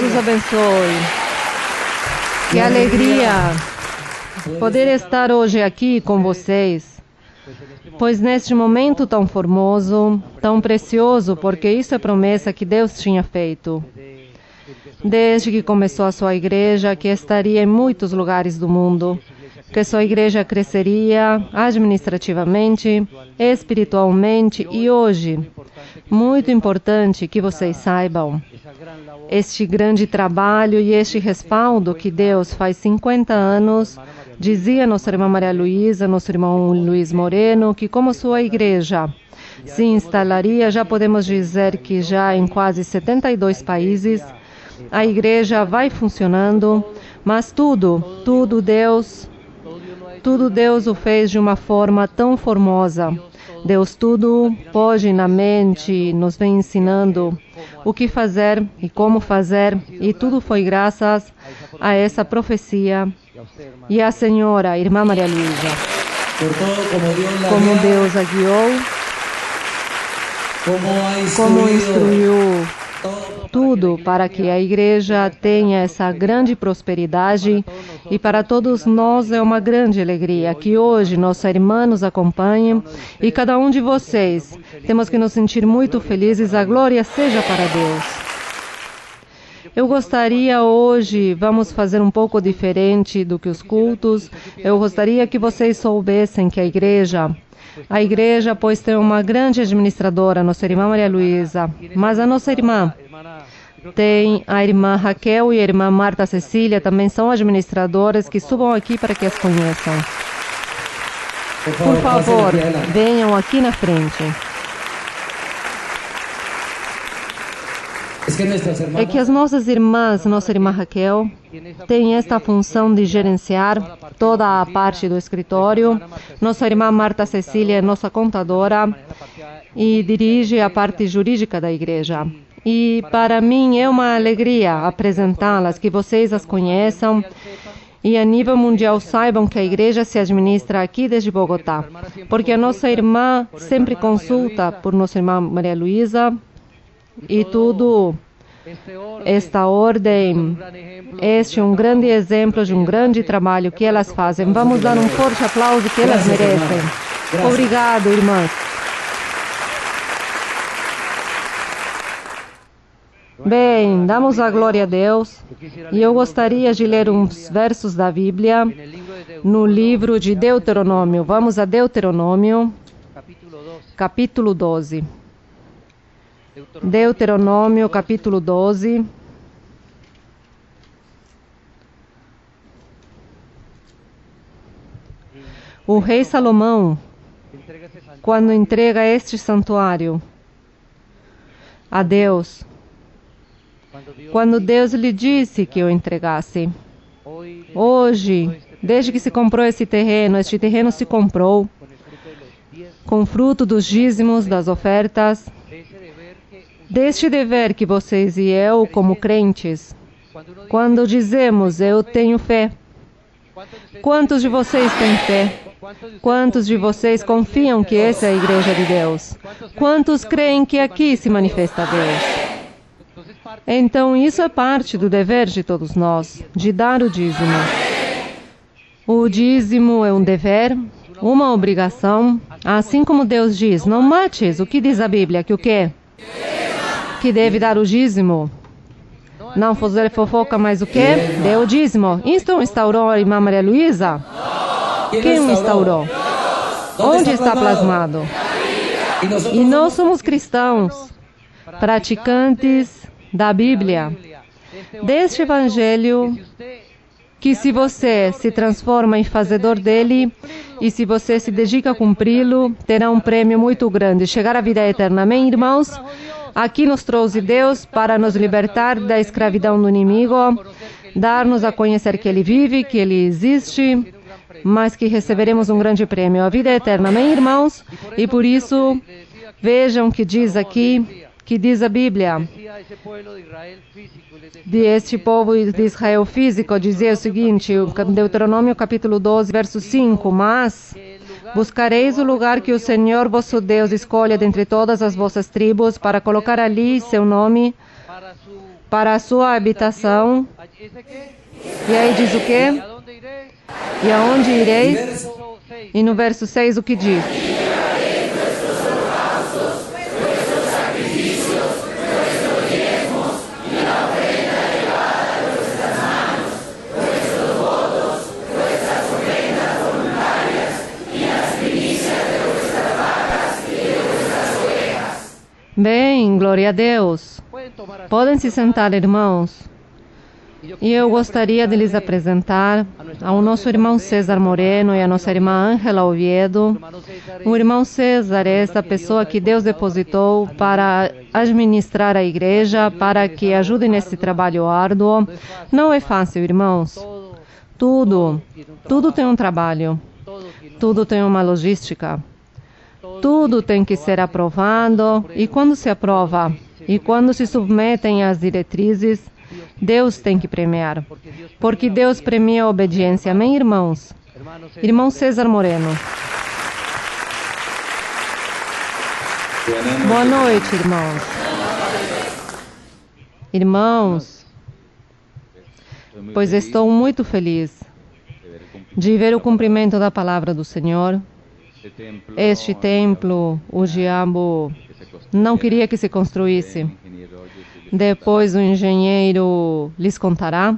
os abençoe. Que alegria poder estar hoje aqui com vocês, pois neste momento tão formoso, tão precioso, porque isso é promessa que Deus tinha feito. Desde que começou a sua igreja, que estaria em muitos lugares do mundo, que sua igreja cresceria administrativamente, espiritualmente e hoje, muito importante que vocês saibam, este grande trabalho e este respaldo que Deus faz 50 anos, dizia nossa irmã Maria Luísa, nosso irmão Luiz Moreno, que como sua igreja se instalaria, já podemos dizer que já em quase 72 países, a igreja vai funcionando, mas tudo Deus o fez de uma forma tão formosa. Deus tudo pôs na mente, nos vem ensinando o que fazer e como fazer, e tudo foi graças a essa profecia e a senhora, a irmã Maria Luísa. Como Deus a guiou, como instruiu tudo para que a igreja tenha essa grande prosperidade, e para todos nós é uma grande alegria que hoje nossa irmã nos acompanhe e cada um de vocês temos que nos sentir muito felizes. A glória seja para Deus. Eu gostaria hoje, vamos fazer um pouco diferente do que os cultos. Eu gostaria que vocês soubessem que a igreja, pois tem uma grande administradora, nossa irmã Maria Luísa, mas a nossa irmã tem a irmã Raquel e a irmã Marta Cecília, também são administradoras, que subam aqui para que as conheçam. Por favor, venham aqui na frente. É que as nossas irmãs, nossa irmã Raquel, tem esta função de gerenciar toda a parte do escritório. Nossa irmã Marta Cecília é nossa contadora e dirige a parte jurídica da igreja. E para mim é uma alegria apresentá-las, que vocês as conheçam e a nível mundial saibam que a igreja se administra aqui desde Bogotá. Porque a nossa irmã sempre consulta por nossa irmã Maria Luísa e tudo, esta ordem, este é um grande exemplo de um grande trabalho que elas fazem. Vamos dar um forte aplauso que elas merecem. Obrigado, irmãs. Bem, damos a glória a Deus e eu gostaria de ler uns versos da Bíblia no livro de Deuteronômio. Vamos a Deuteronômio, capítulo 12. Deuteronômio, capítulo 12. O rei Salomão, quando entrega este santuário a Deus, quando Deus lhe disse que o entregasse, hoje, desde que se comprou este terreno se comprou com fruto dos dízimos, das ofertas, deste dever que vocês e eu, como crentes, quando dizemos, eu tenho fé, quantos de vocês têm fé? Quantos de vocês confiam que essa é a igreja de Deus? Quantos creem que aqui se manifesta Deus? Então, isso é parte do dever de todos nós, de dar o dízimo. O dízimo é um dever, uma obrigação, assim como Deus diz, não mates. O que diz a Bíblia? Que o quê? Que deve dar o dízimo. Não fazer fofoca, mas o quê? Dê o dízimo. Isso instaurou a irmã Maria Luísa? Quem o instaurou? Onde está plasmado? E nós somos cristãos, praticantes da Bíblia, deste Evangelho, que se você se transforma em fazedor dele e se você se dedica a cumpri-lo, terá um prêmio muito grande, chegar à vida eterna. Amém, irmãos? Aqui nos trouxe Deus para nos libertar da escravidão do inimigo, dar-nos a conhecer que Ele vive, que Ele existe, mas que receberemos um grande prêmio, a vida eterna. Amém, irmãos? E por isso, vejam que diz aqui, que diz a Bíblia, de este povo de Israel físico, dizia o seguinte, Deuteronômio capítulo 12, verso 5, mas buscareis o lugar que o Senhor vosso Deus escolha dentre todas as vossas tribos, para colocar ali seu nome, para a sua habitação. E aí diz o quê? E aonde ireis? E no verso 6 o que diz? Bem, glória a Deus. Podem se sentar, irmãos. E eu gostaria de lhes apresentar ao nosso irmão César Moreno e a nossa irmã Ángela Oviedo. O irmão César é essa pessoa que Deus depositou para administrar a igreja, para que ajude nesse trabalho árduo. Não é fácil, irmãos. Tudo tem um trabalho. Tudo tem uma logística. Tudo tem que ser aprovado. E quando se aprova, e quando se submetem às diretrizes, Deus tem que premiar, porque Deus premia a obediência. Amém, irmãos? Irmão César Moreno. Boa noite, irmãos. Irmãos, pois estou muito feliz de ver o cumprimento da palavra do Senhor. Este templo, o diabo não queria que se construísse. Depois o engenheiro lhes contará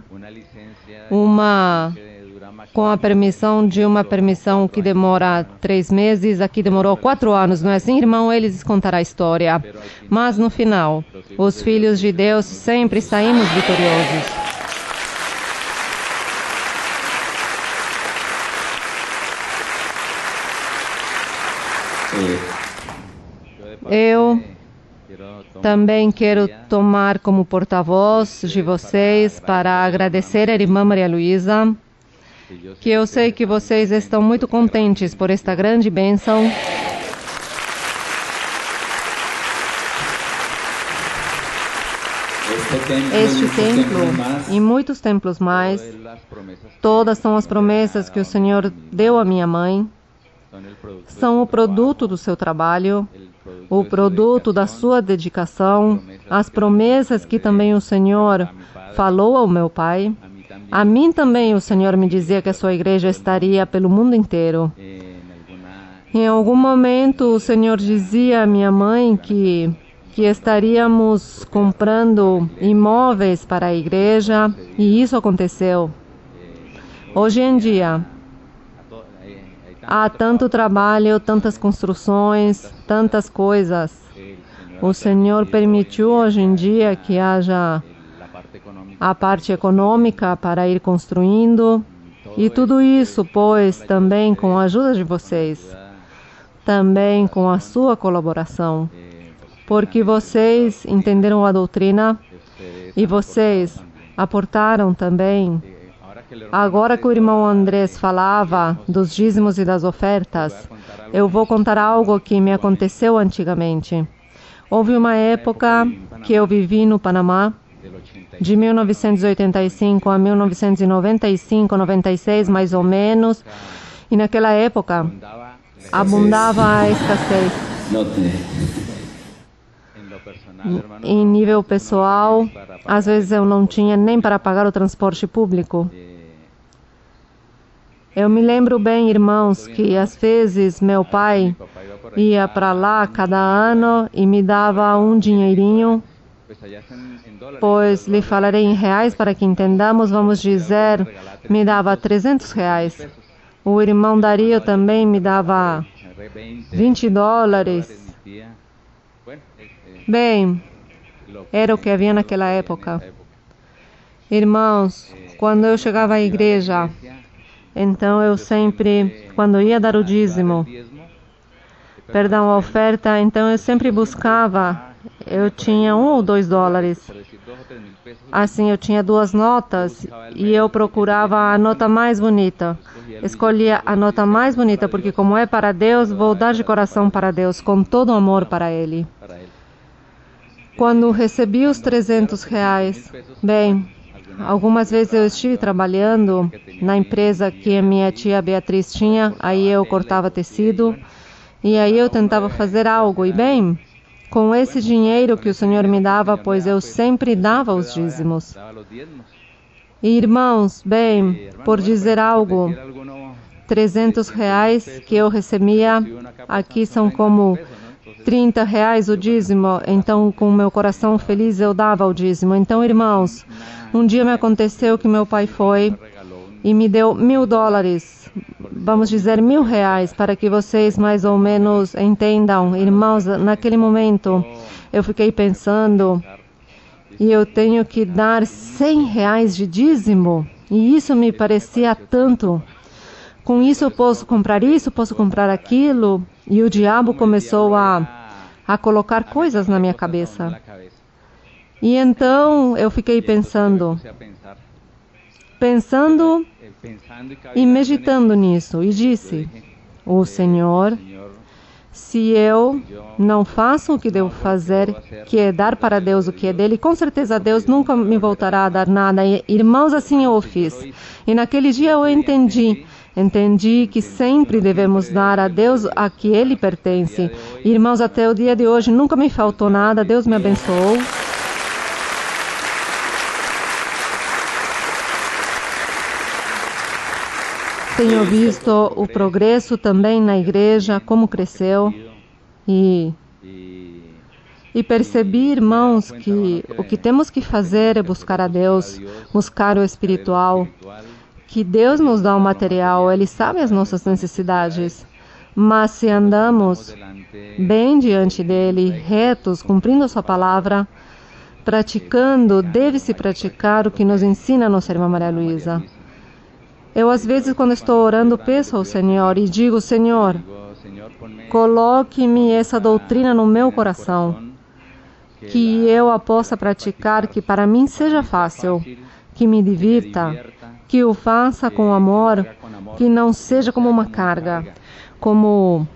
com a permissão de uma permissão que demora 3 meses, aqui demorou 4 anos, não é assim, irmão? Ele lhes contará a história. Mas no final, os filhos de Deus sempre saímos vitoriosos. Eu também quero tomar como porta-voz de vocês para agradecer a irmã Maria Luísa, que eu sei que vocês estão muito contentes por esta grande bênção. Este templo e muitos templos mais, todas são as promessas que o Senhor deu à minha mãe, são o produto do seu trabalho, o produto da sua dedicação, as promessas que também o Senhor falou ao meu pai. A mim também o Senhor me dizia que a sua igreja estaria pelo mundo inteiro. Em algum momento o Senhor dizia à minha mãe que estaríamos comprando imóveis para a igreja, e isso aconteceu. Hoje em dia, há tanto trabalho, tantas construções, tantas coisas. O Senhor permitiu hoje em dia que haja a parte econômica para ir construindo. E tudo isso, pois, também com a ajuda de vocês. Também com a sua colaboração. Porque vocês entenderam a doutrina e vocês aportaram também. Agora que o irmão Andrés falava dos dízimos e das ofertas, eu vou contar algo que me aconteceu antigamente. Houve uma época que eu vivi no Panamá, de 1985 a 1995, 96 mais ou menos, e naquela época abundava a escassez. Em nível pessoal, às vezes eu não tinha nem para pagar o transporte público. Eu me lembro bem, irmãos, que às vezes meu pai ia para lá cada ano e me dava um dinheirinho, pois lhe falarei em reais para que entendamos, vamos dizer, me dava 300 reais. O irmão Dario também me dava 20 dólares. Bem, era o que havia naquela época. Irmãos, quando eu chegava à igreja, então eu sempre, quando ia dar o dízimo, a oferta, então eu sempre buscava, eu tinha 1 ou 2 dólares. Assim, eu tinha 2 notas e eu procurava a nota mais bonita. Escolhia a nota mais bonita, porque como é para Deus, vou dar de coração para Deus, com todo o amor para Ele. Quando recebi os 300 reais, bem, algumas vezes eu estive trabalhando na empresa que a minha tia Beatriz tinha, aí eu cortava tecido, e aí eu tentava fazer algo, e bem, com esse dinheiro que o Senhor me dava, pois eu sempre dava os dízimos. E, irmãos, bem, por dizer algo, 300 reais que eu recebia, aqui são como 30 reais o dízimo, então com o meu coração feliz eu dava o dízimo. Então, irmãos, um dia me aconteceu que meu pai foi e me deu $1.000, vamos dizer R$1.000, para que vocês mais ou menos entendam. Irmãos, naquele momento eu fiquei pensando, e eu tenho que dar R$100 de dízimo, e isso me parecia tanto. Com isso eu posso comprar isso, posso comprar aquilo, e o diabo começou a colocar coisas na minha cabeça. E então eu fiquei pensando e meditando nisso, e disse: o Senhor, se eu não faço o que devo fazer, que é dar para Deus o que é dele, com certeza Deus nunca me voltará a dar nada. E, irmãos, assim eu o fiz. E naquele dia eu entendi que sempre devemos dar a Deus a que Ele pertence. Irmãos, até o dia de hoje nunca me faltou nada, Deus me abençoou. Tenho visto o progresso também na igreja, como cresceu, e percebi, irmãos, que o que temos que fazer é buscar a Deus, buscar o espiritual, que Deus nos dá o material, Ele sabe as nossas necessidades, mas se andamos bem diante dEle, retos, cumprindo a sua palavra, praticando, deve-se praticar o que nos ensina a nossa irmã Maria Luísa. Eu, às vezes, quando estou orando, peço ao Senhor e digo: Senhor, coloque-me essa doutrina no meu coração, que eu a possa praticar, que para mim seja fácil, que me divirta, que o faça com amor, que não seja como uma carga, como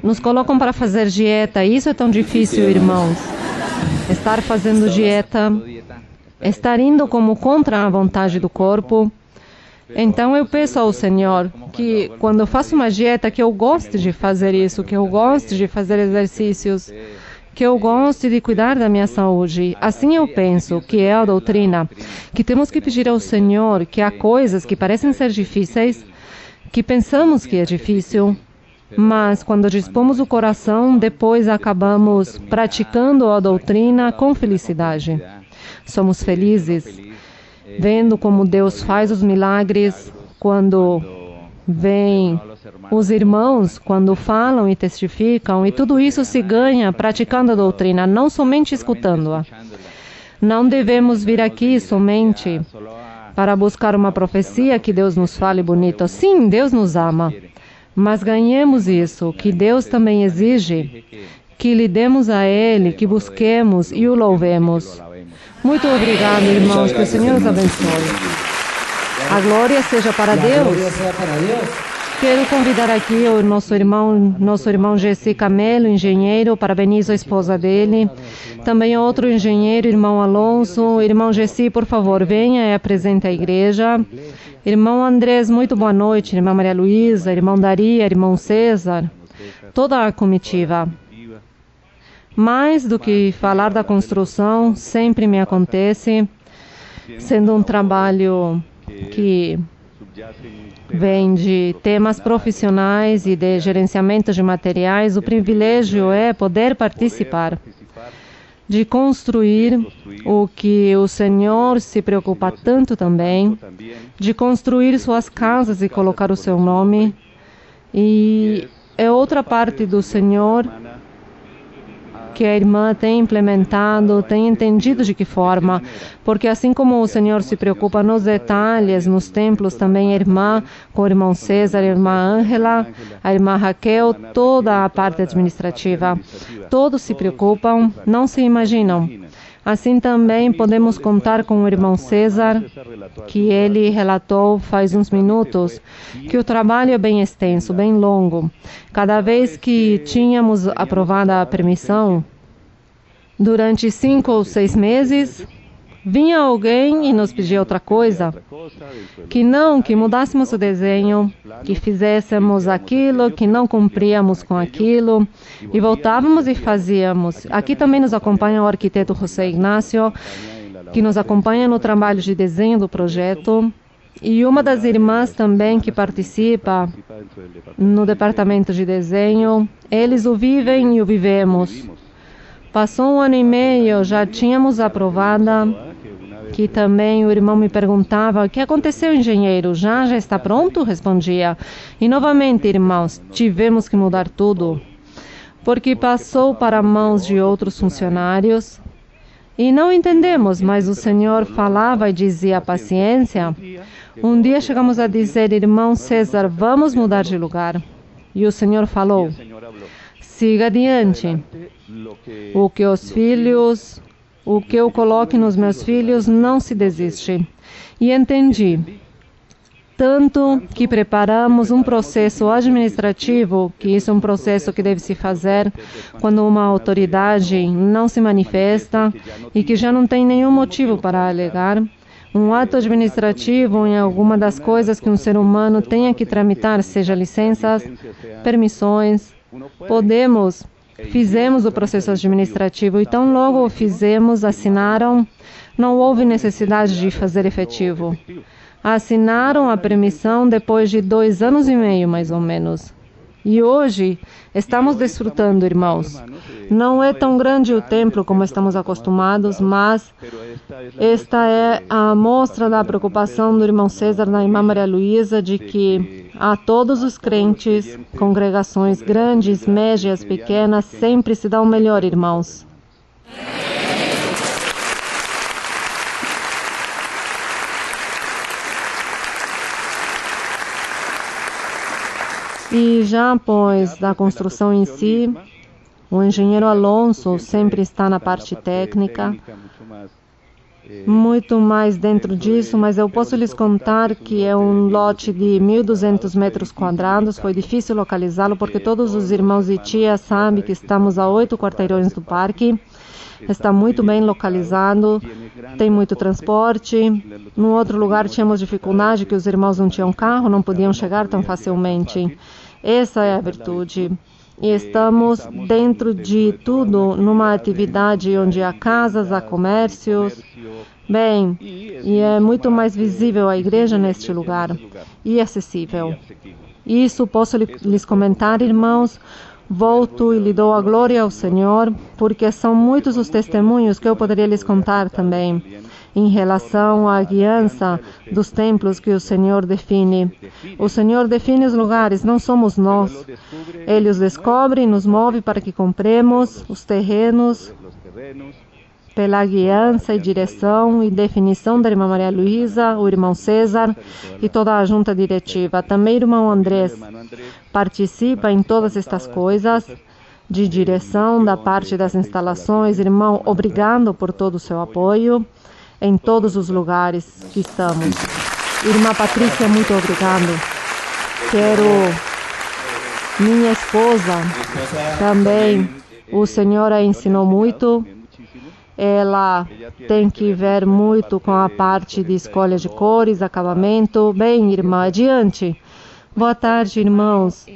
nos colocam para fazer dieta. Isso é tão difícil, irmãos. Estar fazendo dieta, estar indo como contra a vontade do corpo. Então eu peço ao Senhor que quando eu faço uma dieta, que eu goste de fazer isso, que eu goste de fazer exercícios, que eu goste de cuidar da minha saúde. Assim eu penso que é a doutrina, que temos que pedir ao Senhor que há coisas que parecem ser difíceis, que pensamos que é difícil, mas quando dispomos o coração, depois acabamos praticando a doutrina com felicidade. Somos felizes vendo como Deus faz os milagres, quando vêm os irmãos, quando falam e testificam, e tudo isso se ganha praticando a doutrina, não somente escutando-a. Não devemos vir aqui somente para buscar uma profecia que Deus nos fale bonito. Sim, Deus nos ama, mas ganhemos isso, que Deus também exige que lhe demos a Ele, que busquemos e o louvemos. Muito obrigado, irmãos, que o Senhor os abençoe. A glória seja para Deus. Quero convidar aqui o nosso irmão Jesse Camelo, engenheiro, parabenizo a esposa dele. Também outro engenheiro, irmão Alonso. Irmão Jesse, por favor, venha e apresente a igreja. Irmão Andrés, muito boa noite. Irmã Maria Luísa, irmão Daria, irmão César, toda a comitiva. Mais do que falar da construção, sempre me acontece, sendo um trabalho que vem de temas profissionais e de gerenciamento de materiais, o privilégio é poder participar, de construir o que o Senhor se preocupa tanto também, de construir suas casas e colocar o seu nome. E é outra parte do Senhor que a irmã tem implementado, tem entendido de que forma, porque assim como o Senhor se preocupa nos detalhes, nos templos, também a irmã, com o irmão César, a irmã Ângela, a irmã Raquel, toda a parte administrativa, todos se preocupam, não se imaginam. Assim também podemos contar com o irmão César, que ele relatou faz uns minutos, que o trabalho é bem extenso, bem longo. Cada vez que tínhamos aprovada a permissão, durante 5 ou 6 meses, Vinha alguém e nos pedia outra coisa, que não, que mudássemos o desenho, que fizéssemos aquilo, que não cumpríamos com aquilo, e voltávamos e fazíamos. Aqui também nos acompanha o arquiteto José Ignacio, que nos acompanha no trabalho de desenho do projeto, e uma das irmãs também que participa no departamento de desenho. Eles o vivem e o vivemos. Passou 1 ano e meio, já tínhamos aprovada, que também o irmão me perguntava: o que aconteceu, engenheiro? Já está pronto? Respondia. E novamente, irmãos, tivemos que mudar tudo, porque passou para mãos de outros funcionários. E não entendemos, mas o Senhor falava e dizia: paciência. Um dia chegamos a dizer: irmão César, vamos mudar de lugar. E o Senhor falou: siga adiante. O que eu coloque nos meus filhos, não se desiste. E entendi. Tanto que preparamos um processo administrativo, que isso é um processo que deve se fazer quando uma autoridade não se manifesta e que já não tem nenhum motivo para alegar. Um ato administrativo em alguma das coisas que um ser humano tenha que tramitar, seja licenças, permissões. Fizemos o processo administrativo e tão logo o fizemos, assinaram, não houve necessidade de fazer efetivo. Assinaram a permissão depois de 2 anos e meio, mais ou menos. E hoje estamos desfrutando, irmãos. Não é tão grande o templo como estamos acostumados, mas esta é a amostra da preocupação do irmão César, da irmã Maria Luísa, de que a todos os crentes, congregações grandes, médias, pequenas, sempre se dá o melhor, irmãos. E já após da construção em si, o engenheiro Alonso sempre está na parte técnica, muito mais dentro disso, mas eu posso lhes contar que é um lote de 1.200 metros quadrados. Foi difícil localizá-lo porque todos os irmãos e tias sabem que estamos a 8 quarteirões do parque. Está muito bem localizado, tem muito transporte. No outro lugar tínhamos dificuldade, que os irmãos não tinham carro, não podiam chegar tão facilmente. Essa é a virtude. E estamos dentro de tudo, numa atividade onde há casas, há comércios. Bem, e é muito mais visível a igreja neste lugar e acessível. Isso posso lhes comentar, irmãos. Volto e lhe dou a glória ao Senhor, porque são muitos os testemunhos que eu poderia lhes contar também, em relação à guiança dos templos que o Senhor define. O Senhor define os lugares, não somos nós. Ele os descobre e nos move para que compremos os terrenos pela guiança e direção e definição da irmã Maria Luísa, o irmão César e toda a junta diretiva. Também o irmão Andrés participa em todas estas coisas de direção da parte das instalações. Irmão, obrigado por todo o seu apoio em todos os lugares que estamos. Irmã Patrícia, muito obrigado. Minha esposa também, o Senhor a ensinou muito. Ela tem que ver muito com a parte de escolha de cores, acabamento. Bem, irmã, adiante. Boa tarde, irmãos.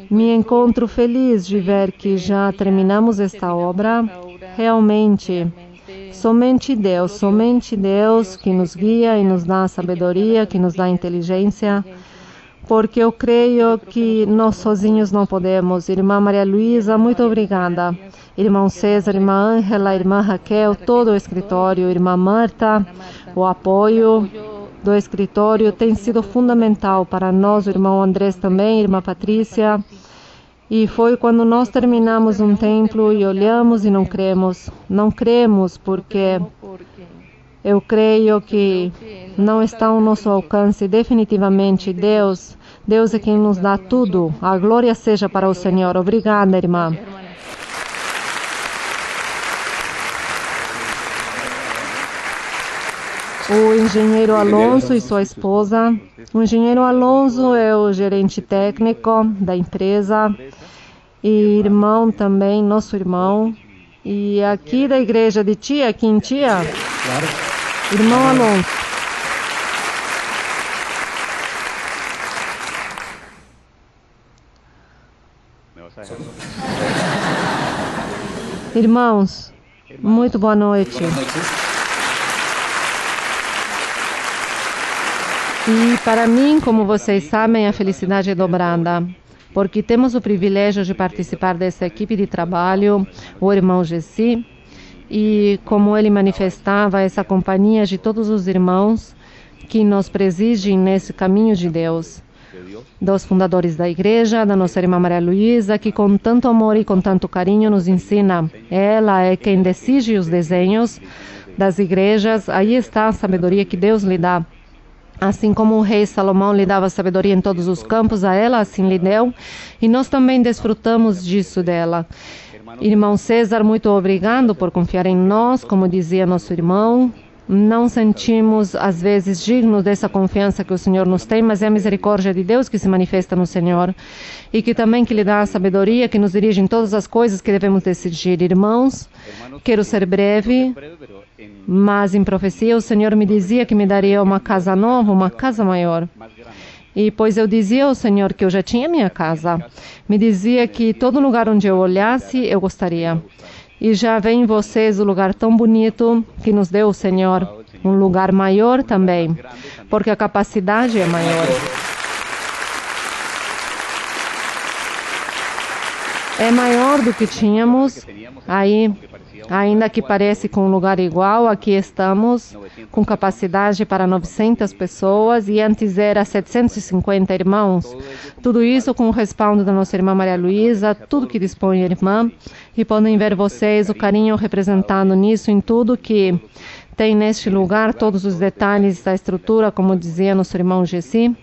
Me encontro feliz de ver que já terminamos esta obra. Realmente, somente Deus que nos guia e nos dá a sabedoria, que nos dá a inteligência, porque eu creio que nós sozinhos não podemos. Irmã Maria Luísa, muito obrigada. Irmão César, irmã Ângela, irmã Raquel, todo o escritório, irmã Marta, o apoio do escritório tem sido fundamental para nós, o irmão Andrés também, irmã Patrícia. E foi quando nós terminamos um templo e olhamos e não cremos. Não cremos porque eu creio que não está ao nosso alcance. Definitivamente, Deus é quem nos dá tudo. A glória seja para o Senhor. Obrigada, irmã. O engenheiro Alonso e sua esposa. O engenheiro Alonso é o gerente técnico da empresa e irmão também, nosso irmão. E aqui da igreja de Tia, aqui em Tia, Irmão Alonso. Irmãos, muito boa noite. E para mim, como vocês sabem, a felicidade é dobrada, porque temos o privilégio de participar dessa equipe de trabalho, o irmão Gessi, e como ele manifestava, essa companhia de todos os irmãos que nos presidem nesse caminho de Deus. Dos fundadores da igreja, da nossa irmã Maria Luísa, que com tanto amor e com tanto carinho nos ensina. Ela é quem decide os desenhos das igrejas. Aí está a sabedoria que Deus lhe dá. Assim como o rei Salomão lhe dava sabedoria em todos os campos, a ela assim lhe deu. E nós também desfrutamos disso dela. Irmão César, muito obrigado por confiar em nós, como dizia nosso irmão. Não sentimos, às vezes, dignos dessa confiança que o Senhor nos tem, mas é a misericórdia de Deus que se manifesta no Senhor e que também que lhe dá a sabedoria que nos dirige em todas as coisas que devemos decidir. Irmãos, quero ser breve, mas em profecia o Senhor me dizia que me daria uma casa nova, uma casa maior. E pois eu dizia ao Senhor que eu já tinha minha casa, me dizia que todo lugar onde eu olhasse, eu gostaria. E já vem em vocês o lugar tão bonito que nos deu o Senhor, um lugar maior também, porque a capacidade é maior. É maior do que tínhamos aí, ainda que parece com um lugar igual, aqui estamos com capacidade para 900 pessoas e antes era 750 irmãos. Tudo isso com o respaldo da nossa irmã Maria Luísa, tudo que dispõe a irmã. E podem ver vocês o carinho representado nisso, em tudo que tem neste lugar, todos os detalhes da estrutura, como dizia nosso irmão Gessi.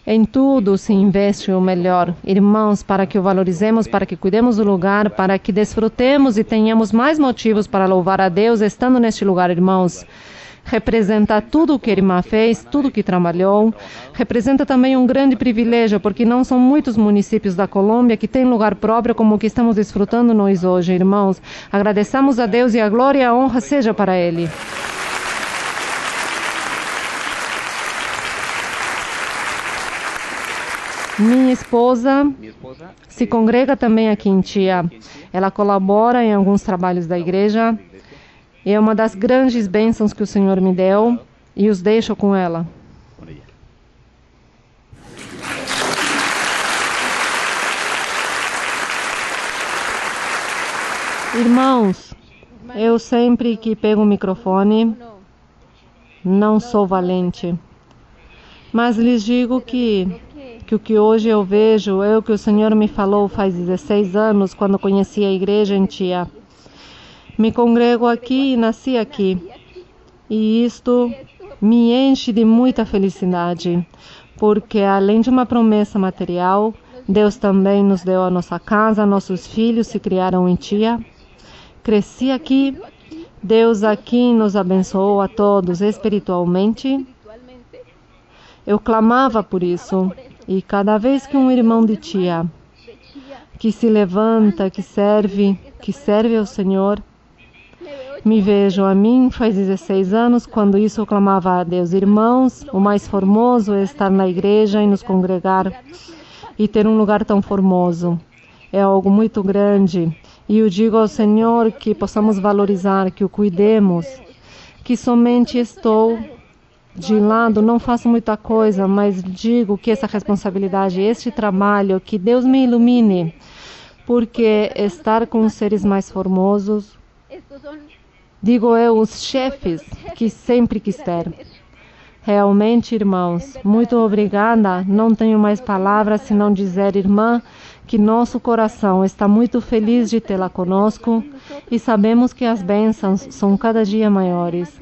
Em tudo se investe o melhor, irmãos, para que o valorizemos, para que cuidemos do lugar, para que desfrutemos e tenhamos mais motivos para louvar a Deus estando neste lugar, irmãos. Representa tudo o que a irmã fez, tudo o que trabalhou. Representa também um grande privilégio, porque não são muitos municípios da Colômbia que têm lugar próprio como o que estamos desfrutando nós hoje, irmãos. Agradeçamos a Deus e a glória e a honra seja para Ele. Minha esposa se congrega também aqui em Tia. Ela colabora em alguns trabalhos da igreja. É uma das grandes bênçãos que o Senhor me deu e os deixo com ela. Irmãos, eu sempre que pego o microfone, não sou valente, mas lhes digo que o que hoje eu vejo é o que o Senhor me falou faz 16 anos, quando conheci a igreja em Tia. Me congrego aqui e nasci aqui. E isto me enche de muita felicidade, porque além de uma promessa material, Deus também nos deu a nossa casa, nossos filhos se criaram em Tia. Cresci aqui, Deus aqui nos abençoou a todos espiritualmente. Eu clamava por isso, e cada vez que um irmão de Tia, que se levanta, que serve ao Senhor, me vejo a mim, faz 16 anos, quando isso eu clamava a Deus. Irmãos, o mais formoso é estar na igreja e nos congregar e ter um lugar tão formoso. É algo muito grande. E eu digo ao Senhor que possamos valorizar, que o cuidemos, que somente estou de lado, não faço muita coisa, mas digo que essa responsabilidade, este trabalho, que Deus me ilumine, porque estar com os seres mais formosos, digo eu, os chefes que sempre quis ter. Realmente, irmãos, muito obrigada. Não tenho mais palavras senão dizer, irmã, que nosso coração está muito feliz de tê-la conosco e sabemos que as bênçãos são cada dia maiores,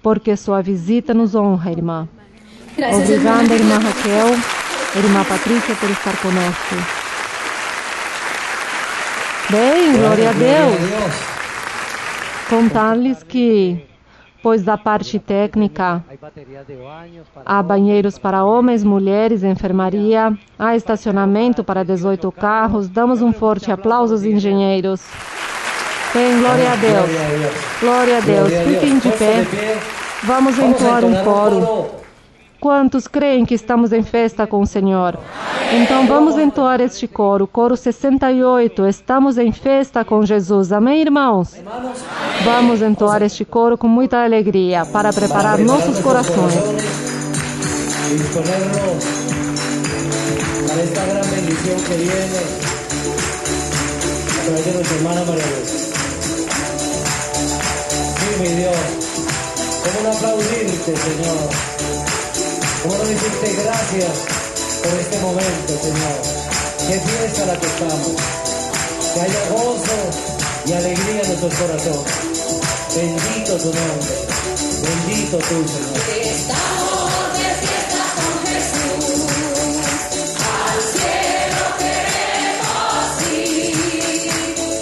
porque sua visita nos honra, irmã. Obrigada, irmã Raquel, irmã Patrícia, por estar conosco. Bem, glória a Deus. Contar-lhes que, pois da parte técnica, há banheiros para homens, mulheres, enfermaria, há estacionamento para 18 carros. Damos um forte aplauso aos engenheiros. Bem, glória a Deus. Glória a Deus. Fiquem de pé. Vamos entoar um coro. Quantos creem que estamos em festa com o Senhor? Então vamos entoar este coro. Coro 68. Estamos em festa com Jesus. Amém, irmãos? Vamos entoar este coro com muita alegria para preparar nossos corações. Para esta gran bendición que viene a través de nuestra hermana María Luz. Sí, mi Dios, ¿cómo no aplaudirte, Señor? ¿Cómo no decirte gracias por este momento, Señor? Qué fiesta la que estamos. Que haya gozo y alegría en nuestros corazones. Bendito tu nombre. Bendito tú, Señor. Estamos de fiesta con Jesús. Al cielo queremos ir,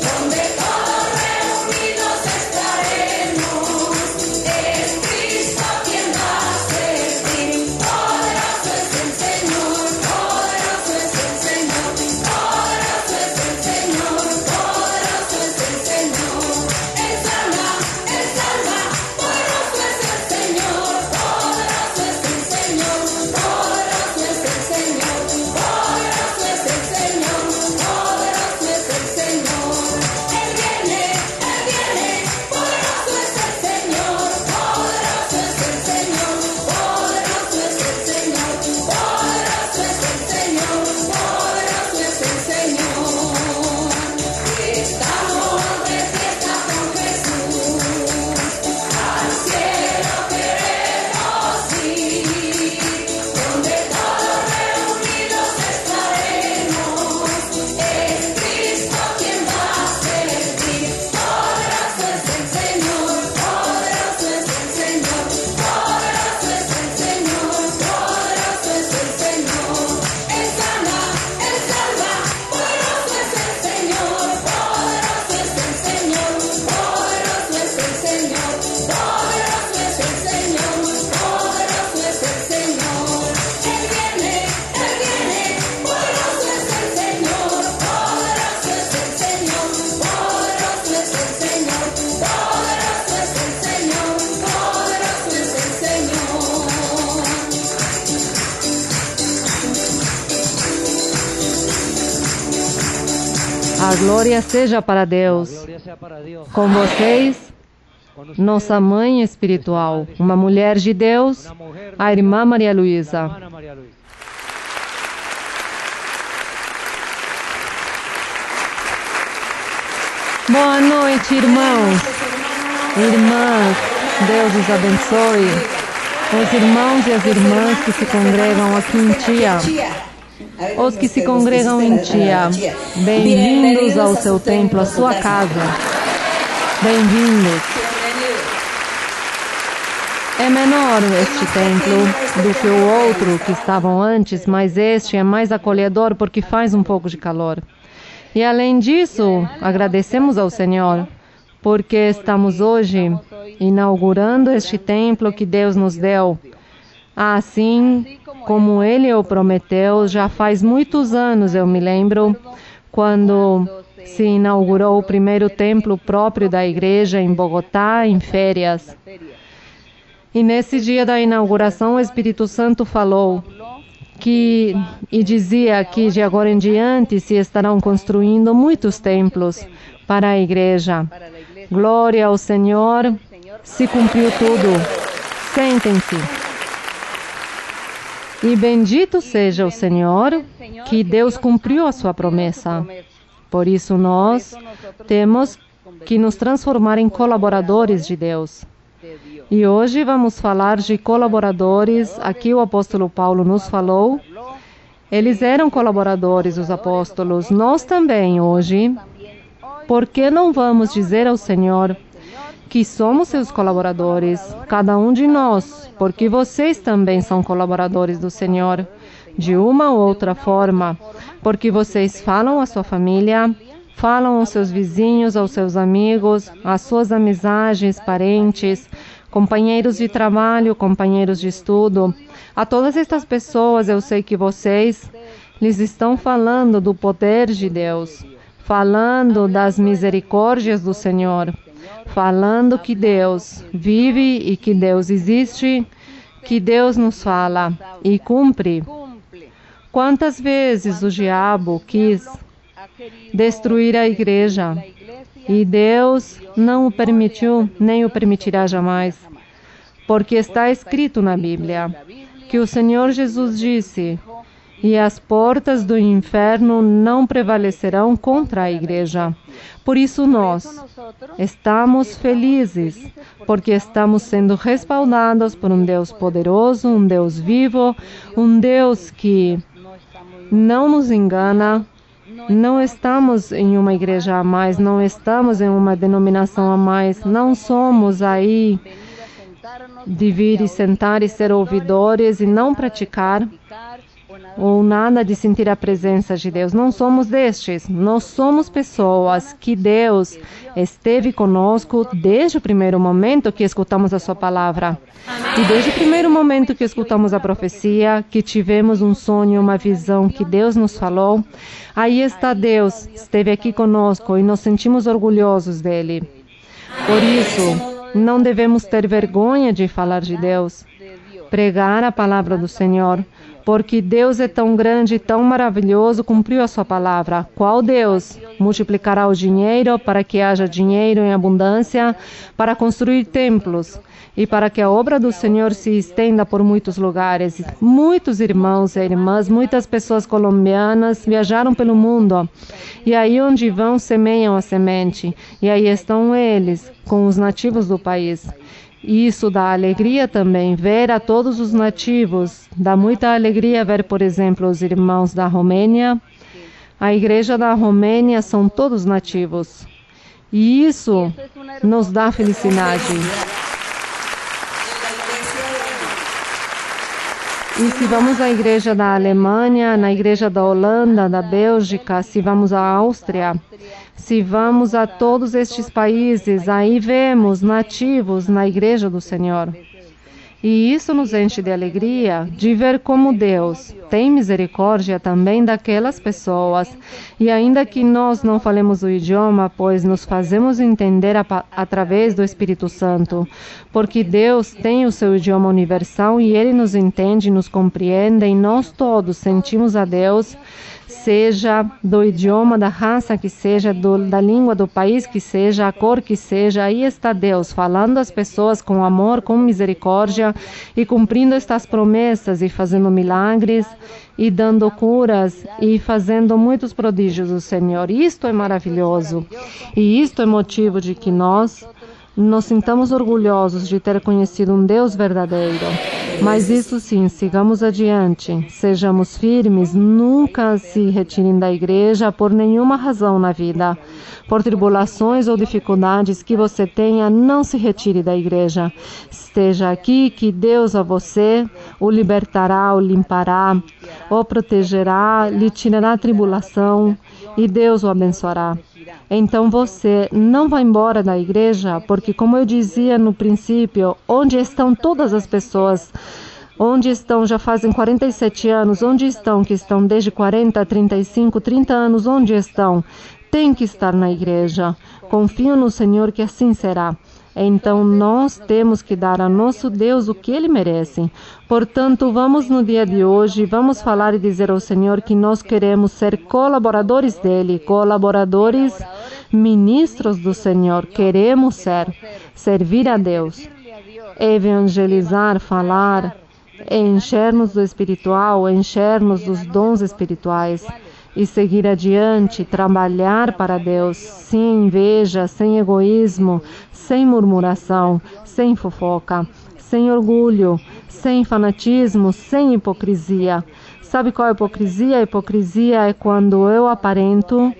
donde todos reunidos estaremos. Es Cristo quien va a servir. Poderoso es el Señor, poderoso es el Señor, poderoso es el Señor, poderoso es el Señor. Él salva, poderoso es el Señor, poderoso es el Señor, poderoso es el Señor, poderoso es el Señor, poderoso es el Señor. Él viene, poderoso es el Señor, poderoso es el Señor, poderoso es el Señor, poderoso es el Señor, poderoso es el Señor. Estamos de fiesta con Jesús. Al cielo queremos ir, donde todos reunidos estaremos. Es Cristo quien va a servir. Poderoso es el Señor, poderoso es el Señor, poderoso es el Señor, poderoso es el Señor. Él sana, poderoso es el Señor, poderoso es el Señor, poderoso es el Señor, poderoso es el Señor, poderoso es el Señor. Él viene, poderoso es el Señor, poderoso es el Señor, poderoso es el Señor, poderoso es el Señor, poderoso es el Señor. A glória seja para Deus. Gloria sea para Dios. Com vocês, nossa mãe espiritual, uma mulher de Deus, a irmã Maria Luísa. Hermana María Luisa. Boa noite, irmãos, irmãs, Deus os abençoe. Os irmãos e as irmãs que se congregam aqui em Tia, os que se congregam em Tia, bem-vindos ao seu templo, à sua casa. Bem-vindos. É menor este templo do que o outro que estavam antes, mas este é mais acolhedor porque faz um pouco de calor. E além disso, agradecemos ao Senhor, porque estamos hoje inaugurando este templo que Deus nos deu. Assim como Ele o prometeu, já faz muitos anos, eu me lembro, quando se inaugurou o primeiro templo próprio da igreja em Bogotá, em férias. E nesse dia da inauguração, o Espírito Santo falou e dizia que de agora em diante se estarão construindo muitos templos para a igreja. Glória ao Senhor, se cumpriu tudo. Sentem-se. E bendito seja o Senhor, que Deus cumpriu a sua promessa. Por isso nós temos que nos transformar em colaboradores de Deus. E hoje vamos falar de colaboradores. Aqui o apóstolo Paulo nos falou. Eles eram colaboradores, os apóstolos. Nós também hoje. Por que não vamos dizer ao Senhor que somos seus colaboradores, cada um de nós, porque vocês também são colaboradores do Senhor, de uma ou outra forma, porque vocês falam à sua família, falam aos seus vizinhos, aos seus amigos, às suas amizades, parentes, companheiros de trabalho, companheiros de estudo. A todas estas pessoas, eu sei que vocês lhes estão falando do poder de Deus, falando das misericórdias do Senhor, falando que Deus vive e que Deus existe, que Deus nos fala e cumpre. Quantas vezes o diabo quis destruir a igreja e Deus não o permitiu, nem o permitirá jamais, porque está escrito na Bíblia que o Senhor Jesus disse: e as portas do inferno não prevalecerão contra a igreja. Por isso nós estamos felizes, porque estamos sendo respaldados por um Deus poderoso, um Deus vivo, um Deus que não nos engana. Não estamos em uma igreja a mais, não estamos em uma denominação a mais, não somos aí de vir e sentar e ser ouvidores e não praticar ou nada de sentir a presença de Deus. Não somos destes. Nós somos pessoas que Deus esteve conosco desde o primeiro momento que escutamos a sua palavra. E desde o primeiro momento que escutamos a profecia, que tivemos um sonho, uma visão que Deus nos falou, aí está Deus, esteve aqui conosco e nos sentimos orgulhosos dele. Por isso, não devemos ter vergonha de falar de Deus, pregar a palavra do Senhor, porque Deus é tão grande e tão maravilhoso, cumpriu a sua palavra. Qual Deus multiplicará o dinheiro para que haja dinheiro em abundância, para construir templos e para que a obra do Senhor se estenda por muitos lugares? Muitos irmãos e irmãs, muitas pessoas colombianas viajaram pelo mundo. E aí onde vão, semeiam a semente. E aí estão eles, com os nativos do país. Isso dá alegria também, ver a todos os nativos. Dá muita alegria ver, por exemplo, os irmãos da Romênia. A igreja da Romênia são todos nativos. E isso nos dá felicidade. E se vamos à igreja da Alemanha, na igreja da Holanda, da Bélgica, se vamos à Áustria, se vamos a todos estes países, aí vemos nativos na igreja do Senhor. E isso nos enche de alegria, de ver como Deus tem misericórdia também daquelas pessoas. E ainda que nós não falemos o idioma, pois nos fazemos entender através do Espírito Santo, porque Deus tem o seu idioma universal e Ele nos entende, nos compreende, e nós todos sentimos a Deus, seja do idioma, da raça que seja, da língua do país que seja, a cor que seja. Aí está Deus falando às pessoas com amor, com misericórdia e cumprindo estas promessas e fazendo milagres e dando curas e fazendo muitos prodígios do Senhor. Isto é maravilhoso e isto é motivo de que nós nos sintamos orgulhosos de ter conhecido um Deus verdadeiro. Mas isso sim, sigamos adiante, sejamos firmes, nunca se retirem da igreja por nenhuma razão na vida. Por tribulações ou dificuldades que você tenha, não se retire da igreja. Esteja aqui, que Deus a você o libertará, o limpará, o protegerá, lhe tirará a tribulação e Deus o abençoará. Então você não vai embora da igreja, porque como eu dizia no princípio, onde estão todas as pessoas? Onde estão, já fazem 47 anos, onde estão, que estão desde 40, 35, 30 anos, onde estão? Tem que estar na igreja. Confio no Senhor que assim será. Então nós temos que dar a nosso Deus o que Ele merece. Portanto, vamos no dia de hoje, vamos falar e dizer ao Senhor que nós queremos ser colaboradores dEle, colaboradores, ministros do Senhor. Queremos servir a Deus, evangelizar, falar, encher-nos do espiritual, encher-nos dos dons espirituais e seguir adiante, trabalhar para Deus, sem inveja, sem egoísmo, sem murmuração, sem fofoca, sem orgulho, sem fanatismo, sem hipocrisia. Sabe qual é a hipocrisia? A hipocrisia é quando eu aparento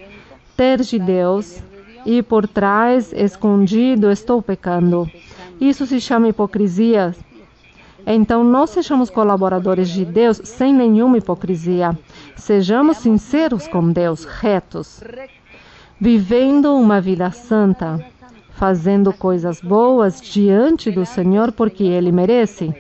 ter de Deus e por trás, escondido, estou pecando. Isso se chama hipocrisia. Então, nós sejamos colaboradores de Deus sem nenhuma hipocrisia. Sejamos sinceros com Deus, retos, vivendo uma vida santa, fazendo coisas boas diante do Senhor, porque Ele merece.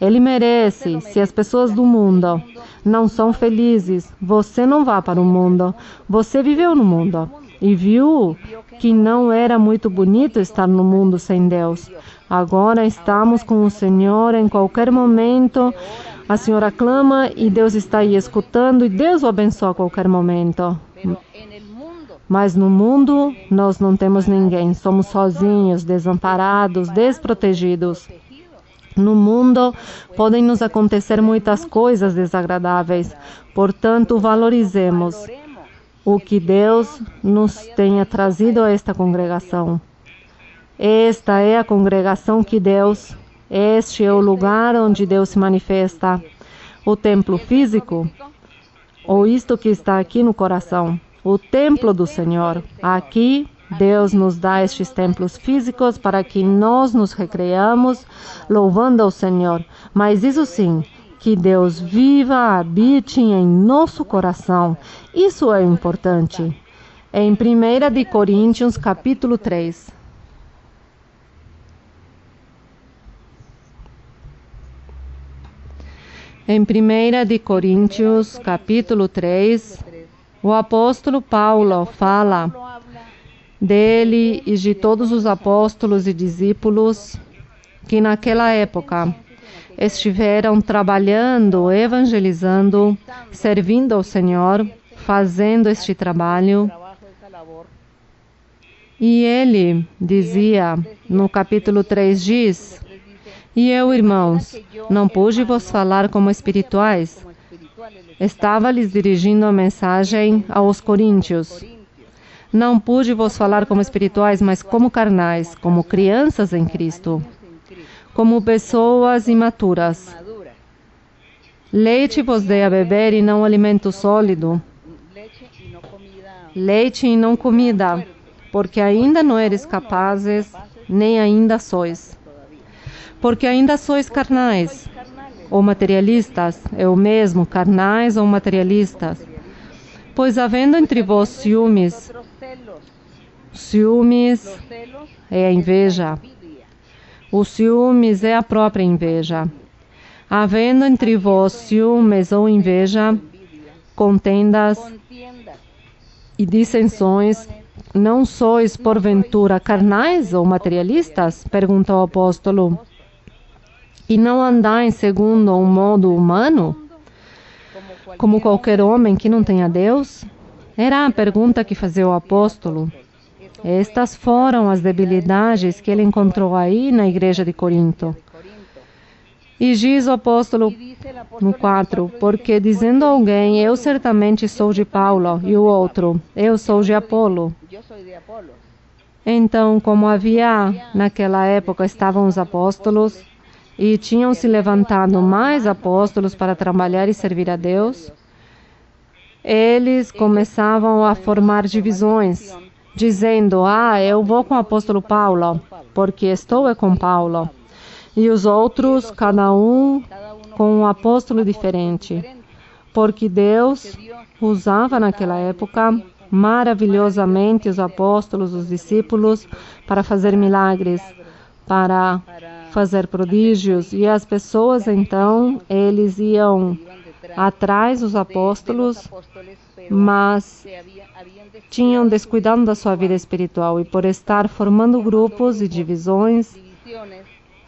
Ele merece. Se as pessoas do mundo não são felizes, você não vá para o mundo. Você viveu no mundo. e viu que não era muito bonito estar no mundo sem Deus. Agora estamos com o Senhor em qualquer momento. A senhora clama e Deus está aí escutando e Deus o abençoa a qualquer momento. Mas no mundo nós não temos ninguém, somos sozinhos, desamparados, desprotegidos. No mundo podem nos acontecer muitas coisas desagradáveis, portanto valorizemos o que Deus nos tenha trazido a esta congregação. Esta é a congregação que Deus, este é o lugar onde Deus se manifesta. O templo físico, ou isto que está aqui no coração, o templo do Senhor. Aqui Deus nos dá estes templos físicos para que nós nos recreamos louvando ao Senhor. Mas isso sim, que Deus viva, habite em nosso coração. Isso é importante. Em 1 de Coríntios, capítulo 3. Em 1 de Coríntios, capítulo 3, o apóstolo Paulo fala dele e de todos os apóstolos e discípulos que naquela época estiveram trabalhando, evangelizando, servindo ao Senhor, fazendo este trabalho. E ele dizia, no capítulo 3 diz: "E eu, irmãos, não pude vos falar como espirituais." Estava lhes dirigindo a mensagem aos coríntios. "Não pude vos falar como espirituais, mas como carnais, como crianças em Cristo, como pessoas imaturas. Leite vos dei a beber e não alimento sólido, leite e não comida, porque ainda não eres capazes, nem ainda sois. Porque ainda sois carnais, ou materialistas, é o mesmo, carnais ou materialistas. Pois havendo entre vós ciúmes é a inveja. O ciúmes é a própria inveja. Havendo entre vós ciúmes ou inveja, contendas e dissensões, não sois porventura carnais ou materialistas?" Pergunta o apóstolo. "E não andais segundo um modo humano, como qualquer homem que não tenha Deus?" Era a pergunta que fazia o apóstolo. Estas foram as debilidades que ele encontrou aí na igreja de Corinto. E diz o apóstolo no 4, "Porque dizendo alguém, eu certamente sou de Paulo, e o outro, eu sou de Apolo." Então, como havia naquela época estavam os apóstolos, e tinham se levantado mais apóstolos para trabalhar e servir a Deus, eles começavam a formar divisões, dizendo: eu vou com o apóstolo Paulo, porque estou com Paulo. E os outros, cada um com um apóstolo diferente, porque Deus usava naquela época maravilhosamente os apóstolos, os discípulos, para fazer milagres, para fazer prodígios. E as pessoas, então, eles iam atrás dos apóstolos, mas tinham descuidado da sua vida espiritual, e por estar formando grupos e divisões,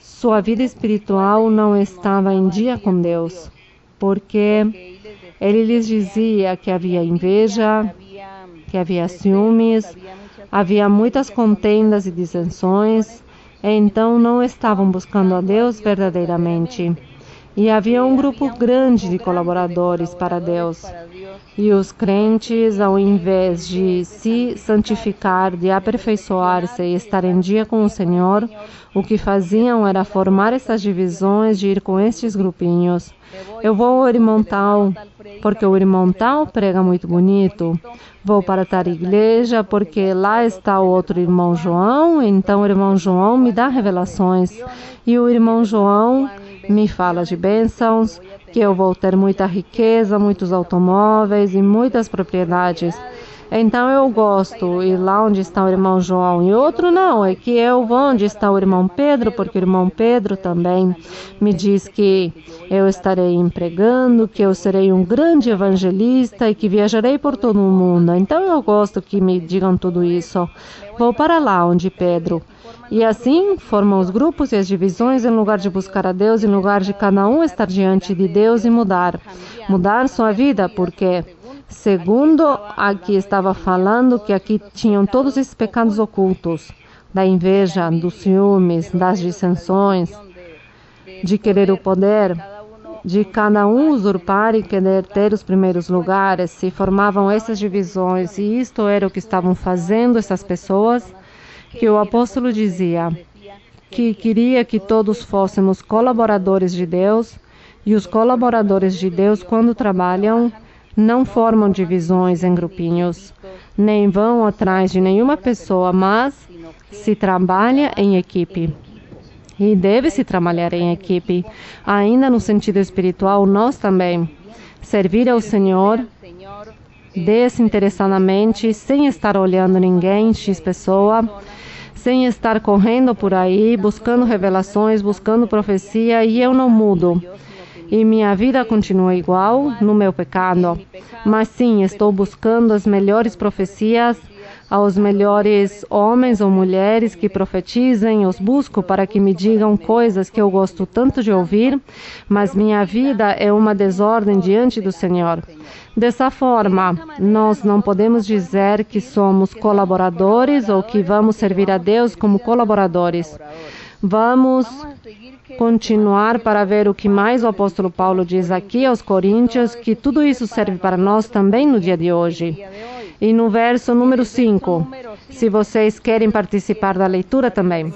sua vida espiritual não estava em dia com Deus, porque ele lhes dizia que havia inveja, que havia ciúmes, havia muitas contendas e dissensões, então não estavam buscando a Deus verdadeiramente. E havia um grupo grande de colaboradores para Deus. E os crentes, ao invés de se santificar, de aperfeiçoar-se e estar em dia com o Senhor, o que faziam era formar essas divisões, de ir com estes grupinhos. Eu vou ao irmão tal, porque o irmão tal prega muito bonito. Vou para tal igreja, porque lá está o outro irmão João, então o irmão João me dá revelações. E o irmão João me fala de bênçãos, que eu vou ter muita riqueza, muitos automóveis e muitas propriedades. Então eu gosto ir lá onde está o irmão João. E outro não, é que eu vou onde está o irmão Pedro, porque o irmão Pedro também me diz que eu estarei empregando, que eu serei um grande evangelista e que viajarei por todo o mundo. Então eu gosto que me digam tudo isso. Vou para lá onde Pedro. E assim formam os grupos e as divisões em lugar de buscar a Deus, em lugar de cada um estar diante de Deus e mudar sua vida, porque segundo aqui estava falando que aqui tinham todos esses pecados ocultos, da inveja, dos ciúmes, das dissensões, de querer o poder, de cada um usurpar e querer ter os primeiros lugares. Se formavam essas divisões, e isto era o que estavam fazendo essas pessoas, que o apóstolo dizia que queria que todos fôssemos colaboradores de Deus, e os colaboradores de Deus, quando trabalham, não formam divisões em grupinhos, nem vão atrás de nenhuma pessoa, mas se trabalha em equipe. E deve-se trabalhar em equipe. Ainda no sentido espiritual, nós também. Servir ao Senhor desinteressadamente, sem estar olhando ninguém, X pessoa, sem estar correndo por aí, buscando revelações, buscando profecia, e eu não mudo. E minha vida continua igual no meu pecado. Mas sim, estou buscando as melhores profecias, aos melhores homens ou mulheres que profetizem, os busco para que me digam coisas que eu gosto tanto de ouvir, mas minha vida é uma desordem diante do Senhor. Dessa forma, nós não podemos dizer que somos colaboradores ou que vamos servir a Deus como colaboradores. Vamos continuar para ver o que mais o apóstolo Paulo diz aqui aos Coríntios, que tudo isso serve para nós também no dia de hoje. E no verso número 5, se vocês querem participar da leitura também.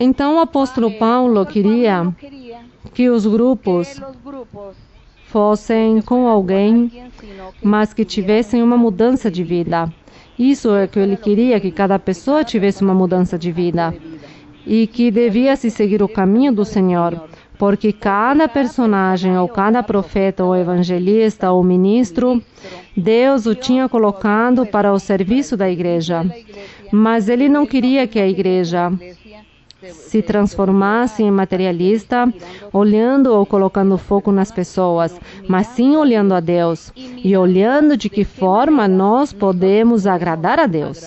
Então o apóstolo Paulo queria que os grupos fossem com alguém, mas que tivessem uma mudança de vida. Isso é que ele queria, que cada pessoa tivesse uma mudança de vida e que devia se seguir o caminho do Senhor, porque cada personagem, ou cada profeta, ou evangelista, ou ministro, Deus o tinha colocado para o serviço da igreja. Mas ele não queria que a igreja se transformasse em materialista, olhando ou colocando foco nas pessoas, mas sim olhando a Deus e olhando de que forma nós podemos agradar a Deus.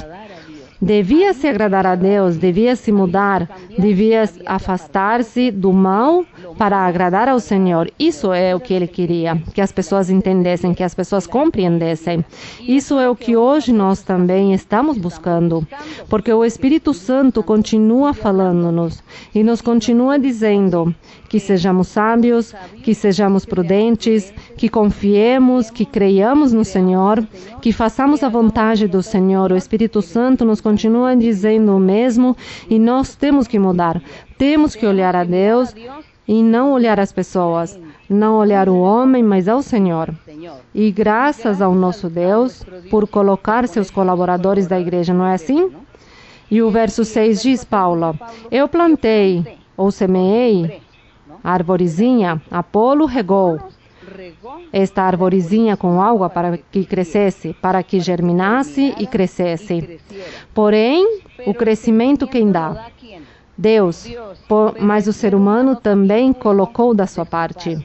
Devia se agradar a Deus, devia se mudar, devia afastar-se do mal para agradar ao Senhor. Isso é o que ele queria, que as pessoas entendessem, que as pessoas compreendessem. Isso é o que hoje nós também estamos buscando, porque o Espírito Santo continua falando-nos e nos continua dizendo que sejamos sábios, que sejamos prudentes, que confiemos, que creiamos no Senhor, que façamos a vontade do Senhor. O Espírito Santo nos continua dizendo o mesmo e nós temos que mudar. Temos que olhar a Deus e não olhar as pessoas, não olhar o homem, mas ao Senhor. E graças ao nosso Deus por colocar seus colaboradores da igreja, não é assim? E o verso 6 diz, Paulo, eu plantei ou semeei a arvorezinha, Apolo regou esta arvorezinha com água para que crescesse, para que germinasse e crescesse. Porém, o crescimento quem dá? Deus. Mas o ser humano também colocou da sua parte.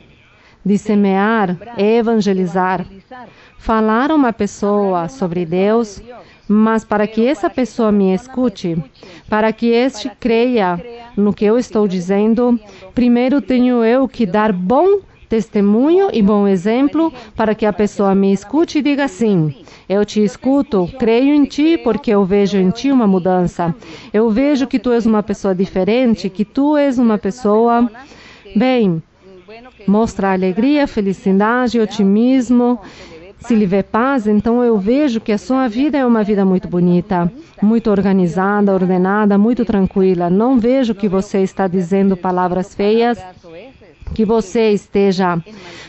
De semear e evangelizar. Falar a uma pessoa sobre Deus, mas para que essa pessoa me escute, para que este creia no que eu estou dizendo, primeiro tenho eu que dar bom testemunho e bom exemplo para que a pessoa me escute e diga sim, eu te escuto, creio em ti porque eu vejo em ti uma mudança. Eu vejo que tu és uma pessoa diferente, que tu és uma pessoa, bem, mostra alegria, felicidade, otimismo. Se lhe vê paz, então eu vejo que a sua vida é uma vida muito bonita, muito organizada, ordenada, muito tranquila. Não vejo que você está dizendo palavras feias, que você esteja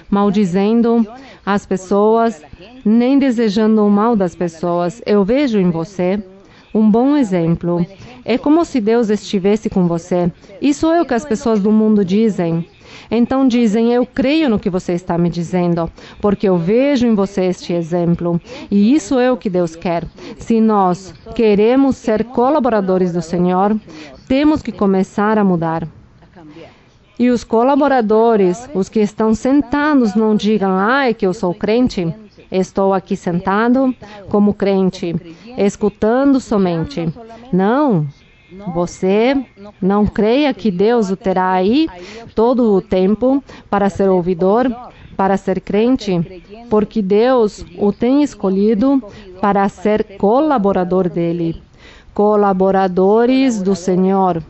maldizendo, as pessoas, nem desejando o mal das pessoas. Eu vejo em você um bom exemplo. É como se Deus estivesse com você. Isso é o que as pessoas do mundo dizem. Então dizem, eu creio no que você está me dizendo, porque eu vejo em você este exemplo. E isso é o que Deus quer. Se nós queremos ser colaboradores do Senhor, temos que começar a mudar. E os colaboradores, os que estão sentados, não digam, é que eu sou crente. Estou aqui sentado como crente, escutando somente. Não. Você não creia que Deus o terá aí todo o tempo para ser ouvidor, para ser crente, porque Deus o tem escolhido para ser colaborador dele, colaboradores do Senhor.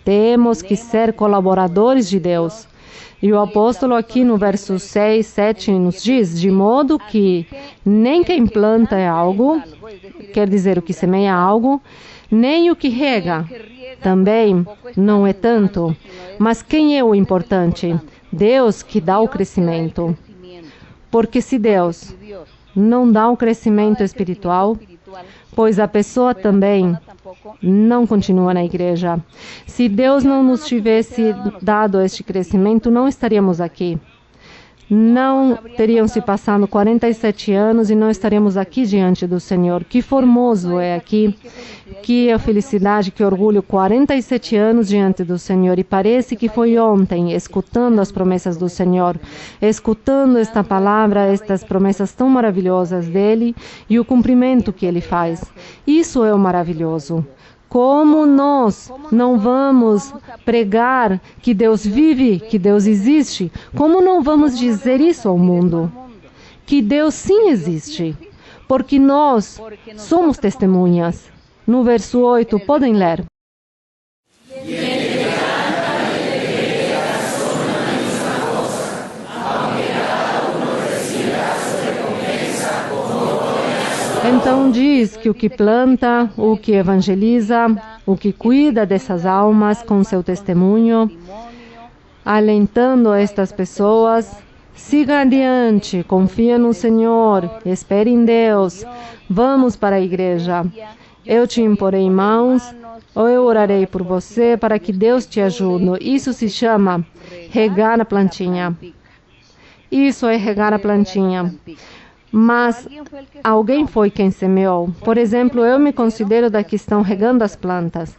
Temos que ser colaboradores de Deus. E o apóstolo aqui no verso 6, 7 nos diz, de modo que nem quem planta é algo, quer dizer o que semeia algo, nem o que rega também não é tanto, mas quem é o importante? Deus que dá o crescimento. Porque se Deus não dá o crescimento espiritual, pois a pessoa também não continua na igreja. Se Deus não nos tivesse dado este crescimento, não estaríamos aqui. Não teriam se passado 47 anos e não estaríamos aqui diante do Senhor. Que formoso é aqui, que felicidade, que orgulho, 47 anos diante do Senhor. E parece que foi ontem, escutando as promessas do Senhor, escutando esta palavra, estas promessas tão maravilhosas dele e o cumprimento que ele faz. Isso é o maravilhoso. Como nós não vamos pregar que Deus vive, que Deus existe? Como não vamos dizer isso ao mundo? Que Deus sim existe, porque nós somos testemunhas. No verso 8, podem ler. Então diz que o que planta, o que evangeliza, o que cuida dessas almas com seu testemunho, alentando estas pessoas, siga adiante, confia no Senhor, espere em Deus, vamos para a igreja. Eu te imporei mãos, ou eu orarei por você para que Deus te ajude. Isso se chama regar a plantinha. Isso é regar a plantinha. Mas alguém foi quem semeou. Por exemplo, eu me considero da que estão regando as plantas.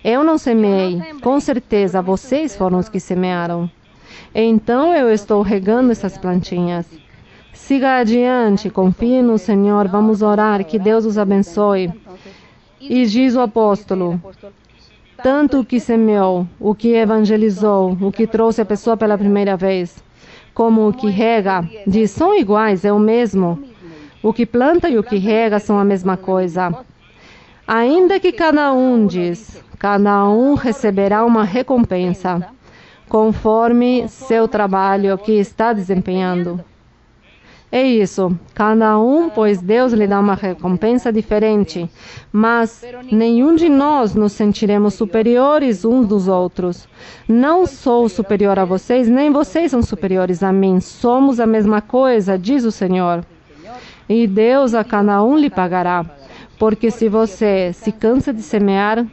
Eu não semeei. Com certeza, vocês foram os que semearam. Então, eu estou regando essas plantinhas. Siga adiante, confie no Senhor, vamos orar, que Deus os abençoe. E diz o apóstolo, tanto o que semeou, o que evangelizou, o que trouxe a pessoa pela primeira vez, como o que rega, diz, são iguais, é o mesmo. O que planta e o que rega são a mesma coisa. Ainda que cada um receberá uma recompensa, conforme seu trabalho que está desempenhando. É isso, cada um, pois Deus lhe dá uma recompensa diferente, mas nenhum de nós nos sentiremos superiores uns dos outros. Não sou superior a vocês, nem vocês são superiores a mim. Somos a mesma coisa, diz o Senhor. E Deus a cada um lhe pagará, porque se você se cansa de semear,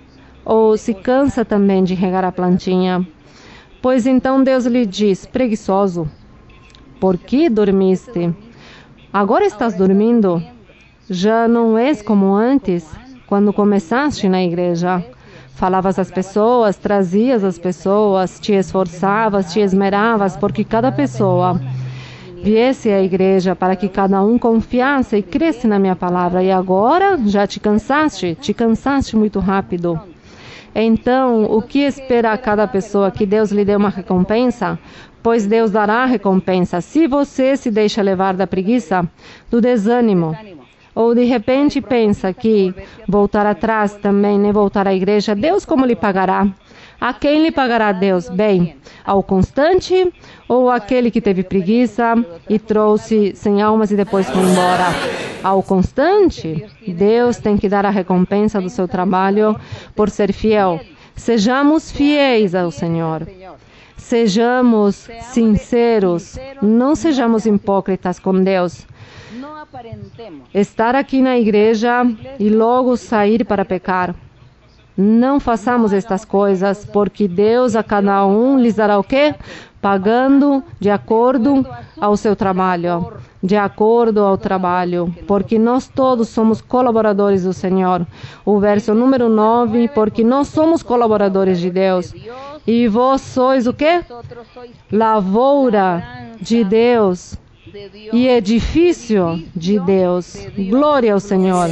ou se cansa também de regar a plantinha, pois então Deus lhe diz, preguiçoso, por que dormiste? Agora estás dormindo? Já não és como antes, quando começaste na igreja. Falavas às pessoas, trazias as pessoas, te esforçavas, te esmeravas, porque cada pessoa viesse à igreja para que cada um confiasse e cresce na minha palavra. E agora já te cansaste muito rápido. Então, o que espera a cada pessoa? Que Deus lhe dê uma recompensa? Pois Deus dará a recompensa. Se você se deixa levar da preguiça, do desânimo, ou de repente pensa que voltar atrás também, nem voltar à igreja, Deus como lhe pagará? A quem lhe pagará Deus? Bem, ao constante ou aquele que teve preguiça e trouxe 100 almas e depois foi embora? Ao constante, Deus tem que dar a recompensa do seu trabalho por ser fiel. Sejamos fiéis ao Senhor. Sejamos sinceros, não sejamos hipócritas com Deus. Estar aqui na igreja e logo sair para pecar. Não façamos estas coisas, porque Deus a cada um lhes dará o quê? Pagando de acordo ao seu trabalho. De acordo ao trabalho, porque nós todos somos colaboradores do Senhor. O verso número 9, porque nós somos colaboradores de Deus. E vós sois o quê? Lavoura de Deus e edifício de Deus. Glória ao Senhor.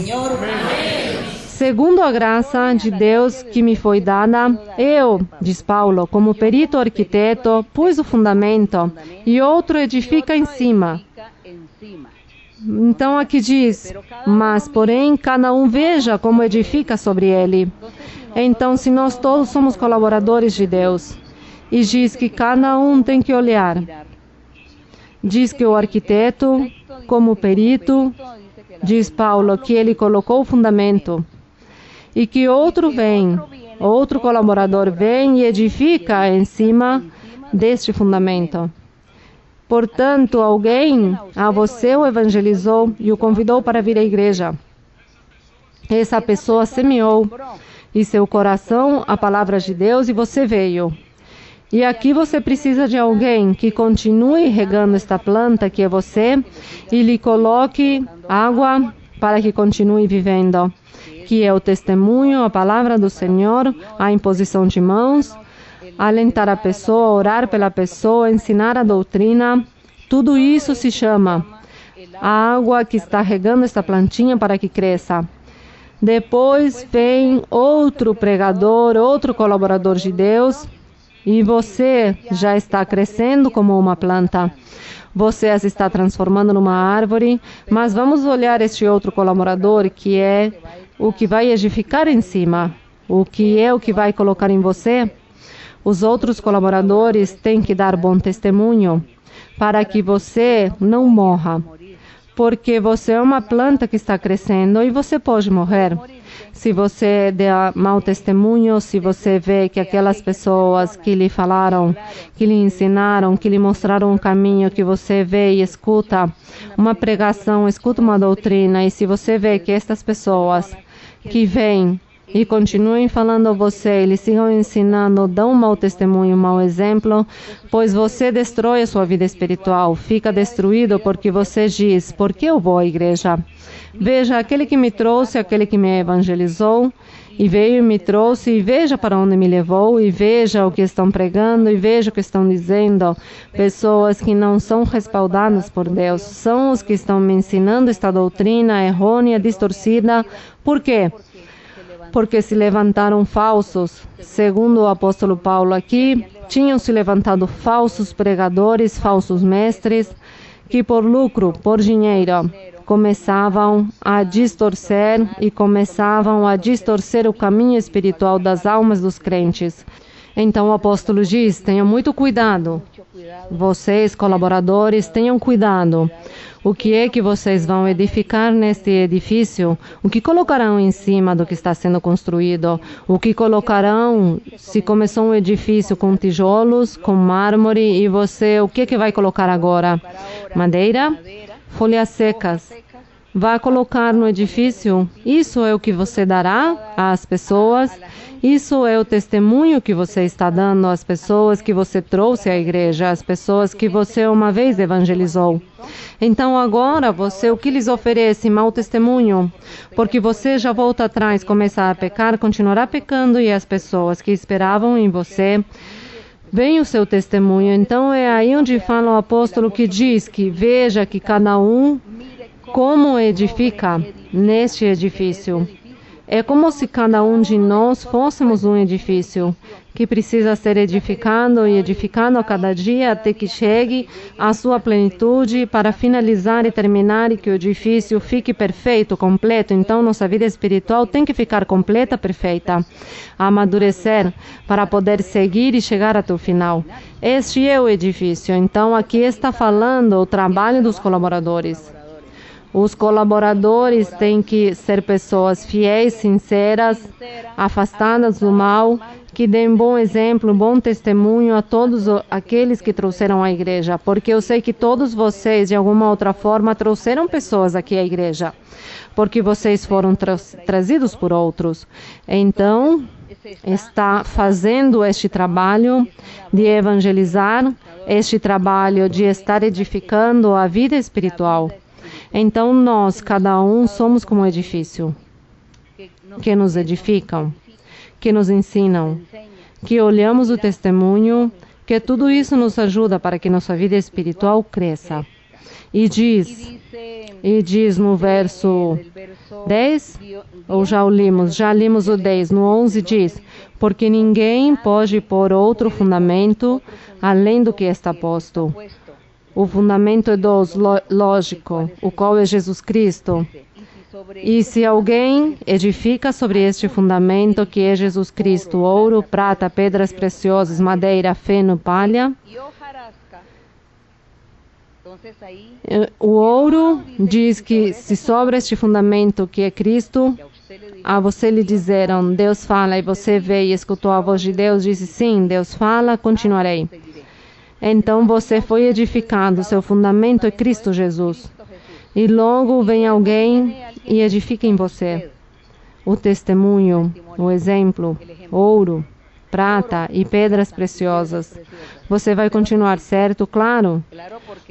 Segundo a graça de Deus que me foi dada, eu, diz Paulo, como perito arquiteto, pus o fundamento e outro edifica em cima. Então aqui diz, mas porém cada um veja como edifica sobre ele. Então, se nós todos somos colaboradores de Deus, e diz que cada um tem que olhar, diz que o arquiteto, como perito, diz Paulo que ele colocou o fundamento, e que outro colaborador vem e edifica em cima deste fundamento. Portanto, alguém a você o evangelizou e o convidou para vir à igreja. Essa pessoa semeou em seu coração a palavra de Deus e você veio. E aqui você precisa de alguém que continue regando esta planta que é você e lhe coloque água para que continue vivendo, que é o testemunho, a palavra do Senhor, a imposição de mãos, alentar a pessoa, orar pela pessoa, ensinar a doutrina. Tudo isso se chama a água que está regando esta plantinha para que cresça. Depois vem outro pregador, outro colaborador de Deus, e você já está crescendo como uma planta. Você as está transformando numa árvore, mas vamos olhar este outro colaborador, que é o que vai edificar em cima, o que vai colocar em você. Os outros colaboradores têm que dar bom testemunho para que você não morra, porque você é uma planta que está crescendo e você pode morrer. Se você der mau testemunho, se você vê que aquelas pessoas que lhe falaram, que lhe ensinaram, que lhe mostraram um caminho, que você vê e escuta uma pregação, escuta uma doutrina, e se você vê que estas pessoas que vêm e continuem falando a você, eles sigam ensinando, dão um mau testemunho, um mau exemplo, pois você destrói a sua vida espiritual, fica destruído porque você diz, por que eu vou à igreja? Veja, aquele que me trouxe, aquele que me evangelizou, e veio e me trouxe, e veja para onde me levou, e veja o que estão pregando, e veja o que estão dizendo. Pessoas que não são respaldadas por Deus, são os que estão me ensinando esta doutrina errônea, distorcida. Por quê? Porque se levantaram falsos. Segundo o apóstolo Paulo aqui, tinham se levantado falsos pregadores, falsos mestres, que por lucro, por dinheiro, começavam a distorcer o caminho espiritual das almas dos crentes. Então o apóstolo diz, tenham muito cuidado. Vocês, colaboradores, tenham cuidado. O que é que vocês vão edificar neste edifício? O que colocarão em cima do que está sendo construído? O que colocarão, se começou um edifício com tijolos, com mármore, e você, o que é que vai colocar agora? Madeira? Folhas secas. Vai colocar no edifício? Isso é o que você dará às pessoas? Isso é o testemunho que você está dando às pessoas que você trouxe à igreja, às pessoas que você uma vez evangelizou. Então agora você, o que lhes oferece? Mau testemunho? Porque você já volta atrás, começa a pecar, continuará pecando, e as pessoas que esperavam em você, vem o seu testemunho. Então é aí onde fala o apóstolo que diz que veja que cada um como edifica neste edifício. É como se cada um de nós fôssemos um edifício que precisa ser edificado e edificado a cada dia até que chegue à sua plenitude para finalizar e terminar e que o edifício fique perfeito, completo. Então, nossa vida espiritual tem que ficar completa, perfeita, amadurecer para poder seguir e chegar até o final. Este é o edifício. Então, aqui está falando o trabalho dos colaboradores. Os colaboradores têm que ser pessoas fiéis, sinceras, afastadas do mal que deem bom exemplo, bom testemunho a todos aqueles que trouxeram a igreja, porque eu sei que todos vocês, de alguma outra forma, trouxeram pessoas aqui à igreja, porque vocês foram trazidos por outros. Então, está fazendo este trabalho de evangelizar, este trabalho de estar edificando a vida espiritual. Então, nós, cada um, somos como um edifício que nos edificam, que nos ensinam, que olhamos o testemunho, que tudo isso nos ajuda para que nossa vida espiritual cresça. E diz no verso 10, ou já limos o 10, no 11 diz, porque ninguém pode pôr outro fundamento além do que está posto. O fundamento é lógico, o qual é Jesus Cristo. E se alguém edifica sobre este fundamento, que é Jesus Cristo, ouro, prata, pedras preciosas, madeira, feno, palha, o ouro diz que se sobre este fundamento que é Cristo, a você lhe disseram, Deus fala, e você veio e escutou a voz de Deus, disse, sim, Deus fala, continuarei. Então você foi edificado, seu fundamento é Cristo Jesus. E logo vem alguém e edifica em você o testemunho, o exemplo, ouro, prata e pedras preciosas. Você vai continuar certo, claro,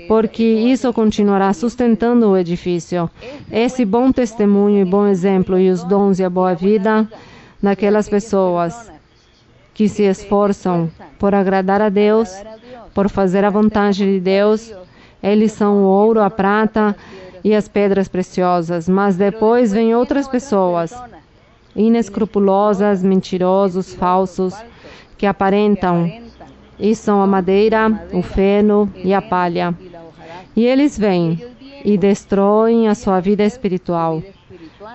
porque isso continuará sustentando o edifício. Esse bom testemunho e bom exemplo e os dons e a boa vida daquelas pessoas que se esforçam por agradar a Deus, por fazer a vontade de Deus, eles são o ouro, a prata e as pedras preciosas. Mas depois vêm outras pessoas, inescrupulosas, mentirosos, falsos, que aparentam, e são a madeira, o feno e a palha. E eles vêm e destroem a sua vida espiritual.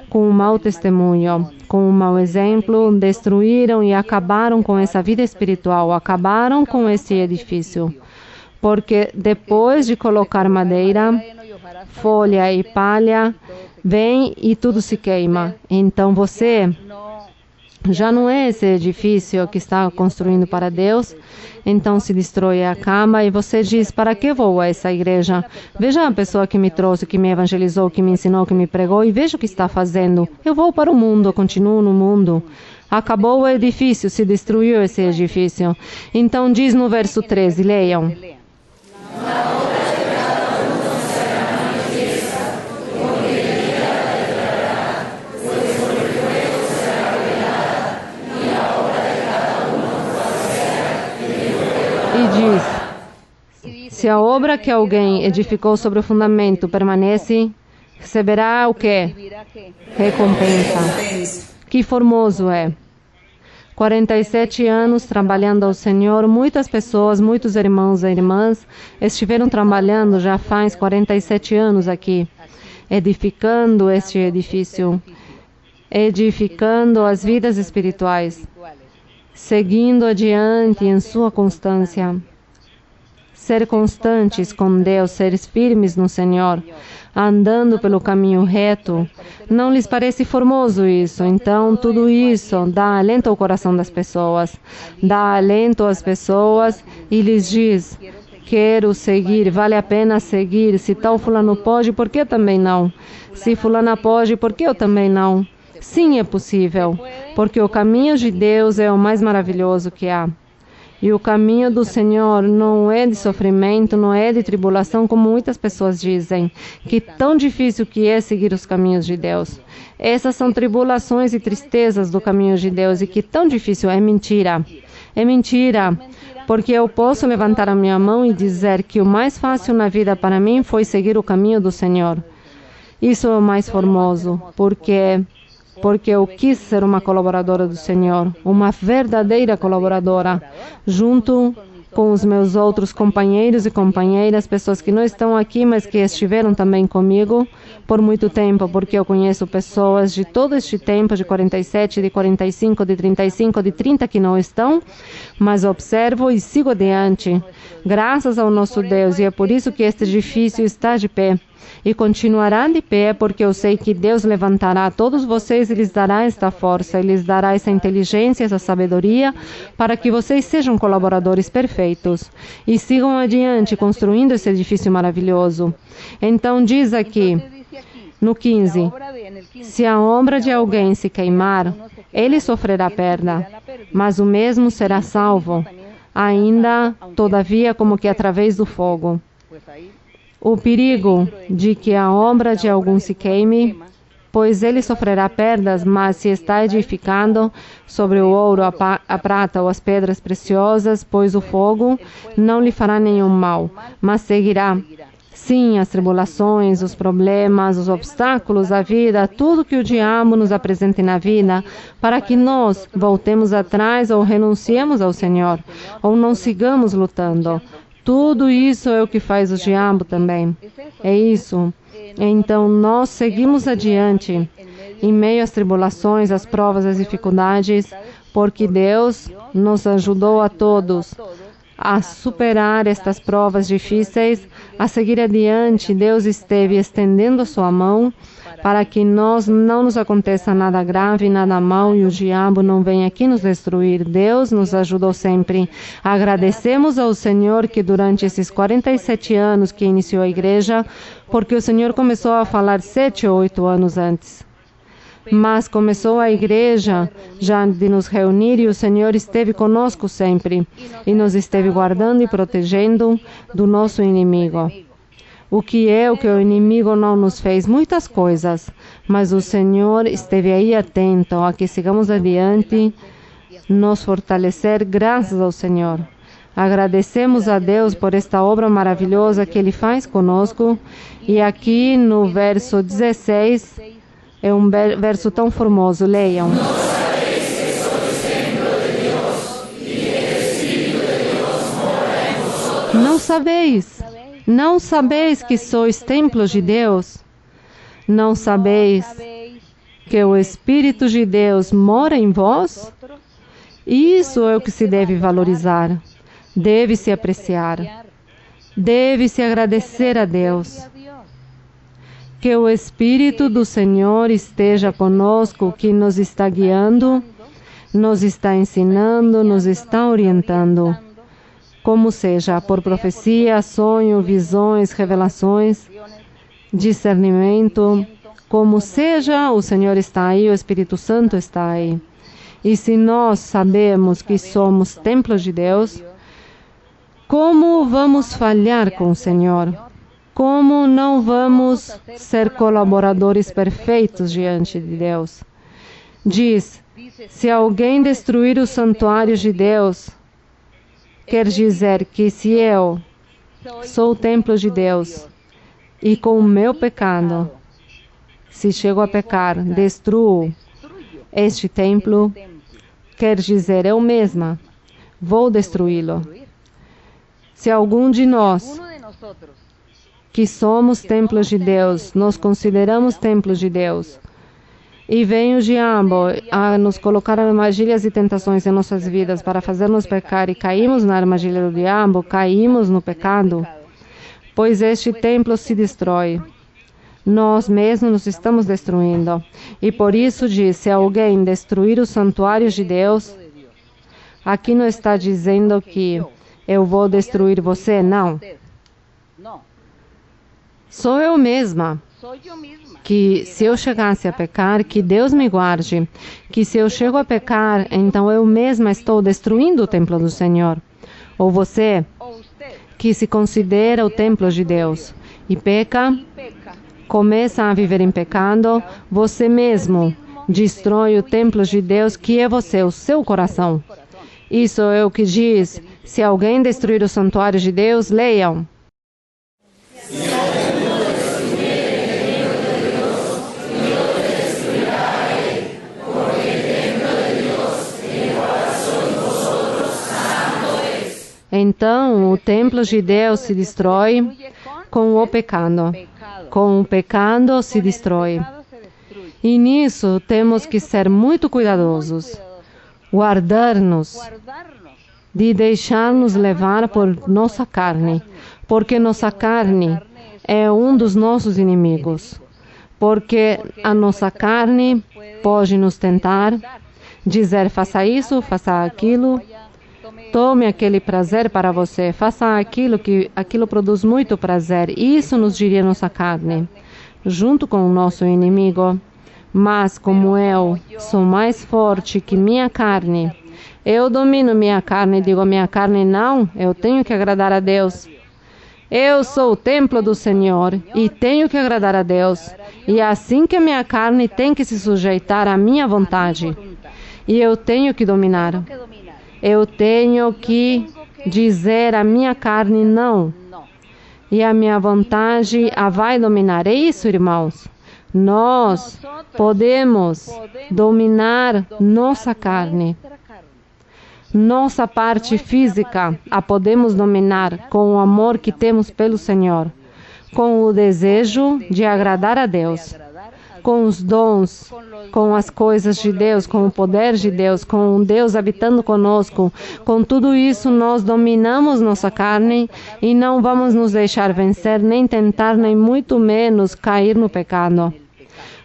Com um mau testemunho, com um mau exemplo, destruíram e acabaram com essa vida espiritual, acabaram com esse edifício. Porque depois de colocar madeira, folha e palha, vem e tudo se queima. Então você já não é esse edifício que está construindo para Deus, então se destrói a cama e você diz, para que vou a essa igreja? Veja a pessoa que me trouxe, que me evangelizou, que me ensinou, que me pregou e veja o que está fazendo. Eu vou para o mundo, eu continuo no mundo. Acabou o edifício, se destruiu esse edifício. Então diz no verso 13, leiam. E diz, se a obra que alguém edificou sobre o fundamento permanece, receberá o quê? Recompensa. Que formoso é! 47 anos trabalhando ao Senhor, muitas pessoas, muitos irmãos e irmãs estiveram trabalhando já faz 47 anos aqui, edificando este edifício, edificando as vidas espirituais, seguindo adiante em sua constância. Ser constantes com Deus, ser firmes no Senhor, andando pelo caminho reto. Não lhes parece formoso isso? Então, tudo isso dá alento ao coração das pessoas. Dá alento às pessoas e lhes diz, quero seguir, vale a pena seguir. Se tal fulano pode, por que eu também não? Se fulana pode, por que eu também não? Sim, é possível, porque o caminho de Deus é o mais maravilhoso que há. E o caminho do Senhor não é de sofrimento, não é de tribulação, como muitas pessoas dizem. Que tão difícil que é seguir os caminhos de Deus. Essas são tribulações e tristezas do caminho de Deus. E que tão difícil é mentira. É mentira, porque eu posso levantar a minha mão e dizer que o mais fácil na vida para mim foi seguir o caminho do Senhor. Isso é o mais formoso, porque eu quis ser uma colaboradora do Senhor, uma verdadeira colaboradora, junto com os meus outros companheiros e companheiras, pessoas que não estão aqui, mas que estiveram também comigo, por muito tempo, porque eu conheço pessoas de todo este tempo, de 47, de 45, de 35, de 30 que não estão, mas observo e sigo adiante, graças ao nosso Deus, e é por isso que este edifício está de pé. E continuará de pé, porque eu sei que Deus levantará todos vocês e lhes dará esta força, e lhes dará essa inteligência, essa sabedoria, para que vocês sejam colaboradores perfeitos e sigam adiante construindo esse edifício maravilhoso. Então diz aqui, no 15, se a obra de alguém se queimar, ele sofrerá perda, mas o mesmo será salvo, ainda, todavia, como que através do fogo. O perigo de que a obra de algum se queime, pois ele sofrerá perdas, mas se está edificando sobre o ouro, a prata ou as pedras preciosas, pois o fogo não lhe fará nenhum mal, mas seguirá. Sim, as tribulações, os problemas, os obstáculos, a vida, tudo que o diabo nos apresenta na vida, para que nós voltemos atrás ou renunciemos ao Senhor, ou não sigamos lutando. Tudo isso é o que faz o diabo também. É isso. Então, nós seguimos adiante, em meio às tribulações, às provas, às dificuldades, porque Deus nos ajudou a todos a superar estas provas difíceis, a seguir adiante. Deus esteve estendendo a sua mão para que não nos aconteça nada grave, nada mal, e o diabo não venha aqui nos destruir. Deus nos ajudou sempre. Agradecemos ao Senhor que durante esses 47 anos que iniciou a igreja, porque o Senhor começou a falar 7 ou 8 anos antes. Mas começou a igreja já de nos reunir e o Senhor esteve conosco sempre e nos esteve guardando e protegendo do nosso inimigo. O que o inimigo não nos fez? Muitas coisas, mas o Senhor esteve aí atento a que sigamos adiante, nos fortalecer graças ao Senhor. Agradecemos a Deus por esta obra maravilhosa que Ele faz conosco. E aqui no verso 16, é um verso tão formoso, leiam. Não sabeis? Não sabeis que sois templos de Deus? Não sabeis que o Espírito de Deus mora em vós? Isso é o que se deve valorizar, deve-se apreciar, deve-se agradecer a Deus. Que o Espírito do Senhor esteja conosco, que nos está guiando, nos está ensinando, nos está orientando. Como seja, por profecia, sonho, visões, revelações, discernimento, como seja, o Senhor está aí, o Espírito Santo está aí. E se nós sabemos que somos templos de Deus, como vamos falhar com o Senhor? Como não vamos ser colaboradores perfeitos diante de Deus? Diz, se alguém destruir os santuários de Deus, quer dizer que se eu sou o templo de Deus e com o meu pecado, se chego a pecar, destruo este templo, quer dizer eu mesma vou destruí-lo. Se algum de nós que somos templos de Deus, nos consideramos templos de Deus, e vem o diabo a nos colocar armadilhas e tentações em nossas vidas para fazer-nos pecar e caímos na armadilha do diabo, caímos no pecado, pois este templo se destrói. Nós mesmos nos estamos destruindo. E por isso diz, se alguém destruir os santuários de Deus, aqui não está dizendo que eu vou destruir você, não. Sou eu mesma. Que se eu chegasse a pecar, que Deus me guarde, que se eu chego a pecar, então eu mesma estou destruindo o templo do Senhor. Ou você, que se considera o templo de Deus e peca, começa a viver em pecado, você mesmo destrói o templo de Deus, que é você, o seu coração. Isso é o que diz, se alguém destruir o santuário de Deus, leiam. Então, o templo de Deus se destrói com o pecado, com o pecado se destrói. E nisso temos que ser muito cuidadosos, guardar-nos de deixar-nos levar por nossa carne, porque nossa carne é um dos nossos inimigos. Porque a nossa carne pode nos tentar, dizer faça isso, faça aquilo, tome aquele prazer para você, faça aquilo que aquilo produz muito prazer. Isso nos diria nossa carne, junto com o nosso inimigo. Mas como eu sou mais forte que minha carne, eu domino minha carne e digo a minha carne, não, eu tenho que agradar a Deus. Eu sou o templo do Senhor e tenho que agradar a Deus. E é assim que a minha carne tem que se sujeitar à minha vontade. E eu tenho que dominar. Eu tenho que dizer à minha carne não. E a minha vontade a vai dominar. É isso, irmãos. Nós podemos dominar nossa carne. Nossa parte física a podemos dominar com o amor que temos pelo Senhor, com o desejo de agradar a Deus, com os dons, com as coisas de Deus, com o poder de Deus, com Deus habitando conosco. Com tudo isso, nós dominamos nossa carne e não vamos nos deixar vencer, nem tentar, nem muito menos cair no pecado.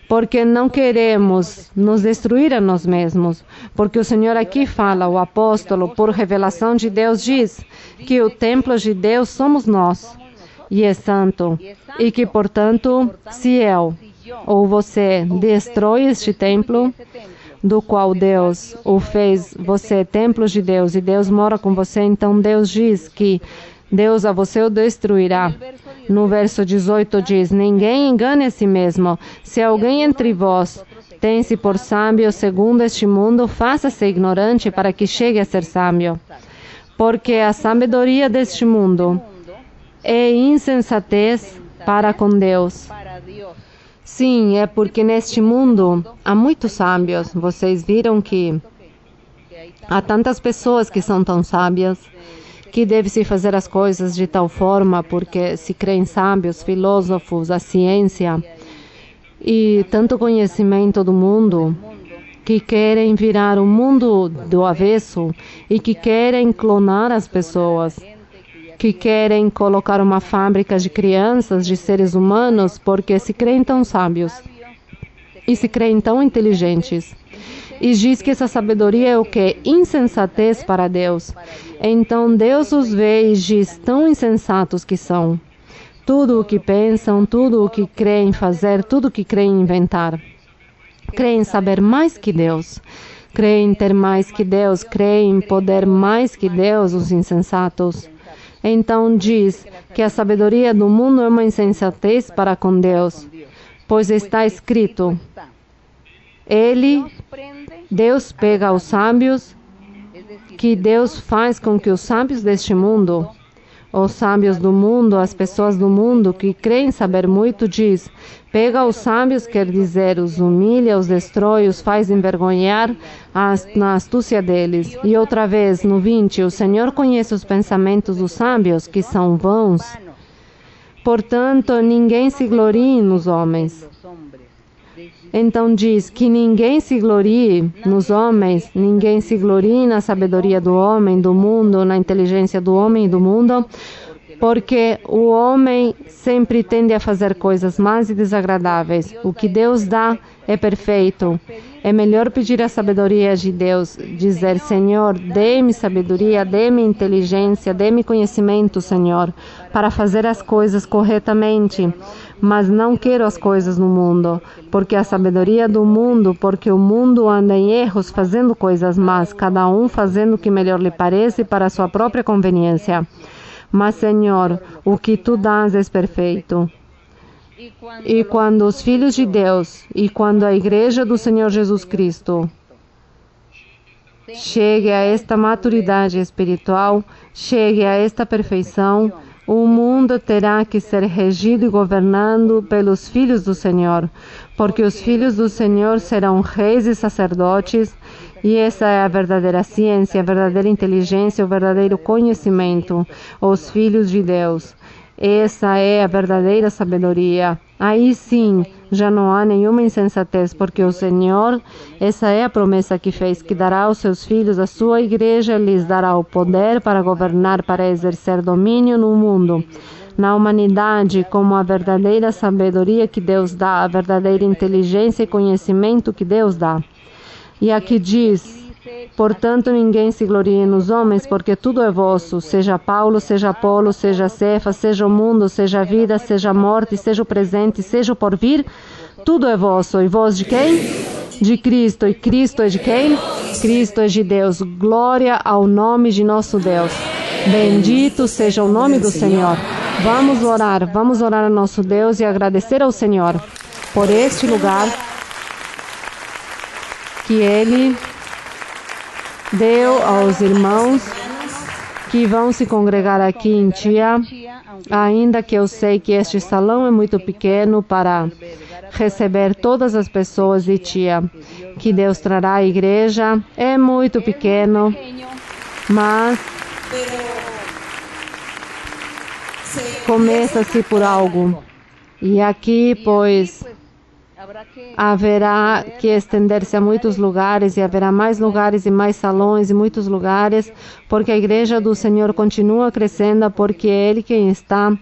Porque não queremos nos destruir a nós mesmos. Porque o Senhor aqui fala, o apóstolo, por revelação de Deus, diz que o templo de Deus somos nós, e é santo. E que, portanto, se eu ou você destrói este templo, do qual Deus o fez, você é templo de Deus, e Deus mora com você, então Deus diz que Deus a você o destruirá. No verso 18 diz, ninguém engane a si mesmo. Se alguém entre vós tem-se por sábio segundo este mundo, faça-se ignorante para que chegue a ser sábio. Porque a sabedoria deste mundo é insensatez para com Deus. Sim, é porque neste mundo há muitos sábios. Vocês viram que há tantas pessoas que são tão sábias, que deve-se fazer as coisas de tal forma, porque se creem sábios, filósofos, a ciência e tanto conhecimento do mundo, que querem virar o mundo do avesso e que querem clonar as pessoas, que querem colocar uma fábrica de crianças, de seres humanos, porque se creem tão sábios e se creem tão inteligentes. E diz que essa sabedoria é o que? Insensatez para Deus. Então Deus os vê e diz, tão insensatos que são. Tudo o que pensam, tudo o que creem fazer, tudo o que creem inventar. Creem saber mais que Deus. Creem ter mais que Deus. Creem poder mais que Deus, os insensatos. Então diz que a sabedoria do mundo é uma insensatez para com Deus. Pois está escrito, Deus pega os sábios, que Deus faz com que os sábios deste mundo, os sábios do mundo, as pessoas do mundo que creem saber muito, diz, pega os sábios, quer dizer, os humilha, os destrói, os faz envergonhar na astúcia deles. E outra vez, no 20, o Senhor conhece os pensamentos dos sábios, que são vãos. Portanto, ninguém se glorie nos homens. Então diz que ninguém se glorie nos homens, ninguém se glorie na sabedoria do homem, do mundo, na inteligência do homem e do mundo, porque o homem sempre tende a fazer coisas más e desagradáveis. O que Deus dá é perfeito. É melhor pedir a sabedoria de Deus, dizer, Senhor, dê-me sabedoria, dê-me inteligência, dê-me conhecimento, Senhor, para fazer as coisas corretamente. Mas não quero as coisas no mundo, porque a sabedoria do mundo, porque o mundo anda em erros, fazendo coisas más, cada um fazendo o que melhor lhe parece para a sua própria conveniência. Mas, Senhor, o que Tu dás é perfeito. E quando os filhos de Deus, e quando a Igreja do Senhor Jesus Cristo chegue a esta maturidade espiritual, chegue a esta perfeição, o mundo terá que ser regido e governado pelos filhos do Senhor, porque os filhos do Senhor serão reis e sacerdotes, e essa é a verdadeira ciência, a verdadeira inteligência, o verdadeiro conhecimento, os filhos de Deus. Essa é a verdadeira sabedoria. Aí sim, já não há nenhuma insensatez, porque o Senhor, essa é a promessa que fez, que dará aos seus filhos a sua igreja, lhes dará o poder para governar, para exercer domínio no mundo, na humanidade, como a verdadeira sabedoria que Deus dá, a verdadeira inteligência e conhecimento que Deus dá. E aqui diz: portanto, ninguém se glorie nos homens, porque tudo é vosso, seja Paulo, seja Apolo, seja Cefas, seja o mundo, seja a vida, seja a morte, seja o presente, seja o porvir, tudo é vosso. E vós de quem? De Cristo. E Cristo é de quem? Cristo é de Deus. Glória ao nome de nosso Deus. Bendito seja o nome do Senhor. Vamos orar a nosso Deus e agradecer ao Senhor por este lugar que Ele deu aos irmãos que vão se congregar aqui em Tia, ainda que eu sei que este salão é muito pequeno para receber todas as pessoas de Tia, que Deus trará à igreja, é muito pequeno, mas começa-se por algo. E aqui, pois, haverá que estender-se a muitos lugares, e haverá mais lugares e mais salões e muitos lugares, porque a igreja do Senhor continua crescendo, porque é Ele quem está,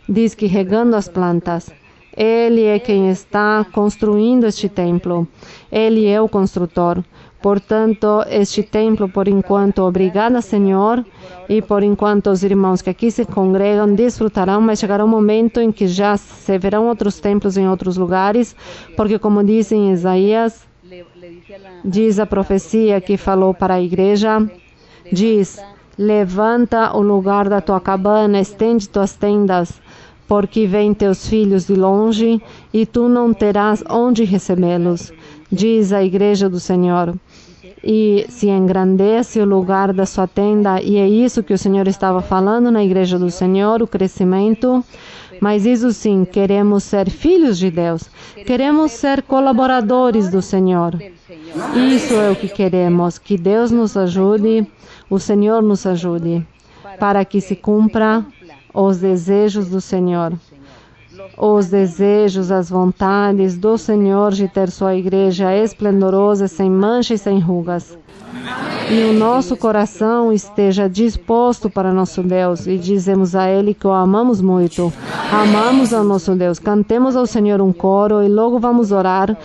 diz que regando as plantas. Ele é quem está construindo este templo. Ele é o construtor. Portanto, este templo, por enquanto, obrigada, Senhor, e por enquanto os irmãos que aqui se congregam desfrutarão, mas chegará um momento em que já se verão outros templos em outros lugares, porque, como diz em Isaías, diz a profecia que falou para a igreja, diz: levanta o lugar da tua cabana, estende tuas tendas, porque vêm teus filhos de longe e tu não terás onde recebê-los, diz a igreja do Senhor. E se engrandece o lugar da sua tenda, e é isso que o Senhor estava falando na igreja do Senhor, o crescimento. Mas isso sim, queremos ser filhos de Deus, queremos ser colaboradores do Senhor. Isso é o que queremos, que Deus nos ajude, o Senhor nos ajude, para que se cumpra os desejos do Senhor. Os desejos, as vontades do Senhor de ter sua igreja esplendorosa, sem mancha e sem rugas. E o nosso coração esteja disposto para nosso Deus, e dizemos a Ele que o amamos muito. Amamos ao nosso Deus. Cantemos ao Senhor um coro e logo vamos orar.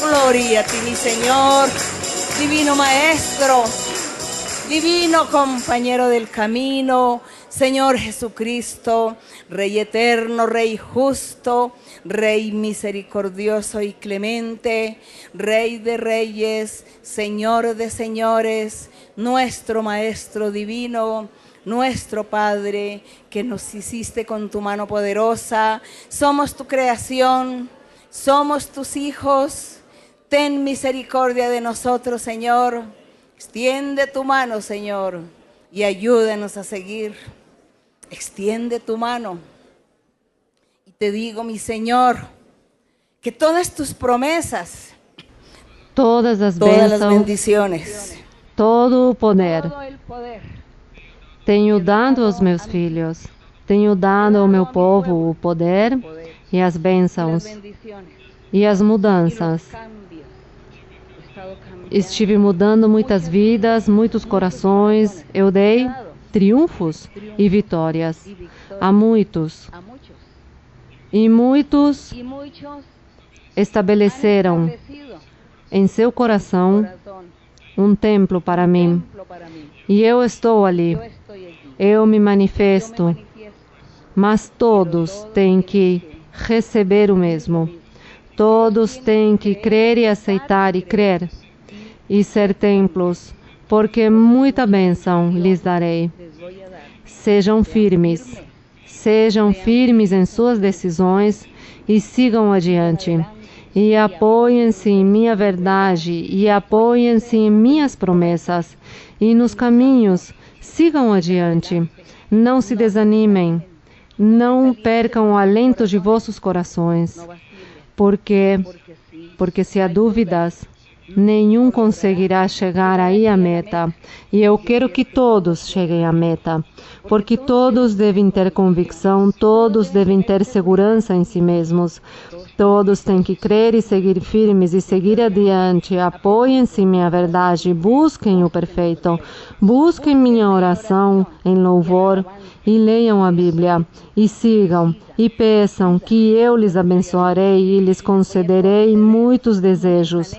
Gloria a ti, mi Señor, divino Maestro, divino compañero del camino, Señor Jesucristo, Rey eterno, Rey justo, Rey misericordioso y clemente, Rey de reyes, Señor de señores, nuestro Maestro divino, nuestro Padre, que nos hiciste con tu mano poderosa. Somos tu creación, somos tus hijos. Ten misericordia de nosotros, Señor. Extiende tu mano, Señor, y ayúdanos a seguir extiende tu mano y te digo, mi Señor, que todas tus promesas, todas as todas las bênçãos, bendiciones, todo o poder, todo el poder, tenho dado aos meus filhos, tenho dado ao meu povo o poder e as las bênçãos bendiciones e as y los mudanças. cambios. He estado cambiando Estive mudando muitas vidas, muitos corações. Eu dei triunfos e vitórias y victorias a muitos. a muchos. E muitos Y muchos han estabeleceram establecido em seu coração corazón, um templo para mim. templo para mí. E eu estou ali. Yo estoy allí. Eu me Yo me manifesto. manifiesto. Mas todos têm que receber o mesmo. Todos têm que crer e aceitar e crer e ser templos, porque muita bênção lhes darei. Les voy a dar. Sejam firmes em suas decisões e sigam adiante. E apoiem-se em minha verdade e apoiem-se em minhas promessas. E nos caminhos, sigam adiante. Não se desanimem. Não percam o alento de vossos corações. No vacilen, Porque porque sí, se há dúvidas, nenhum conseguirá chegar aí à meta. E eu quero que todos cheguem à meta, porque todos devem ter convicção, todos devem ter segurança em si mesmos. Todos têm que crer e seguir firmes e seguir adiante. Apoiem-se em minha verdade, busquem o perfeito, busquem minha oração em louvor e leiam a Bíblia e sigam e peçam que eu lhes abençoarei e lhes concederei muitos desejos.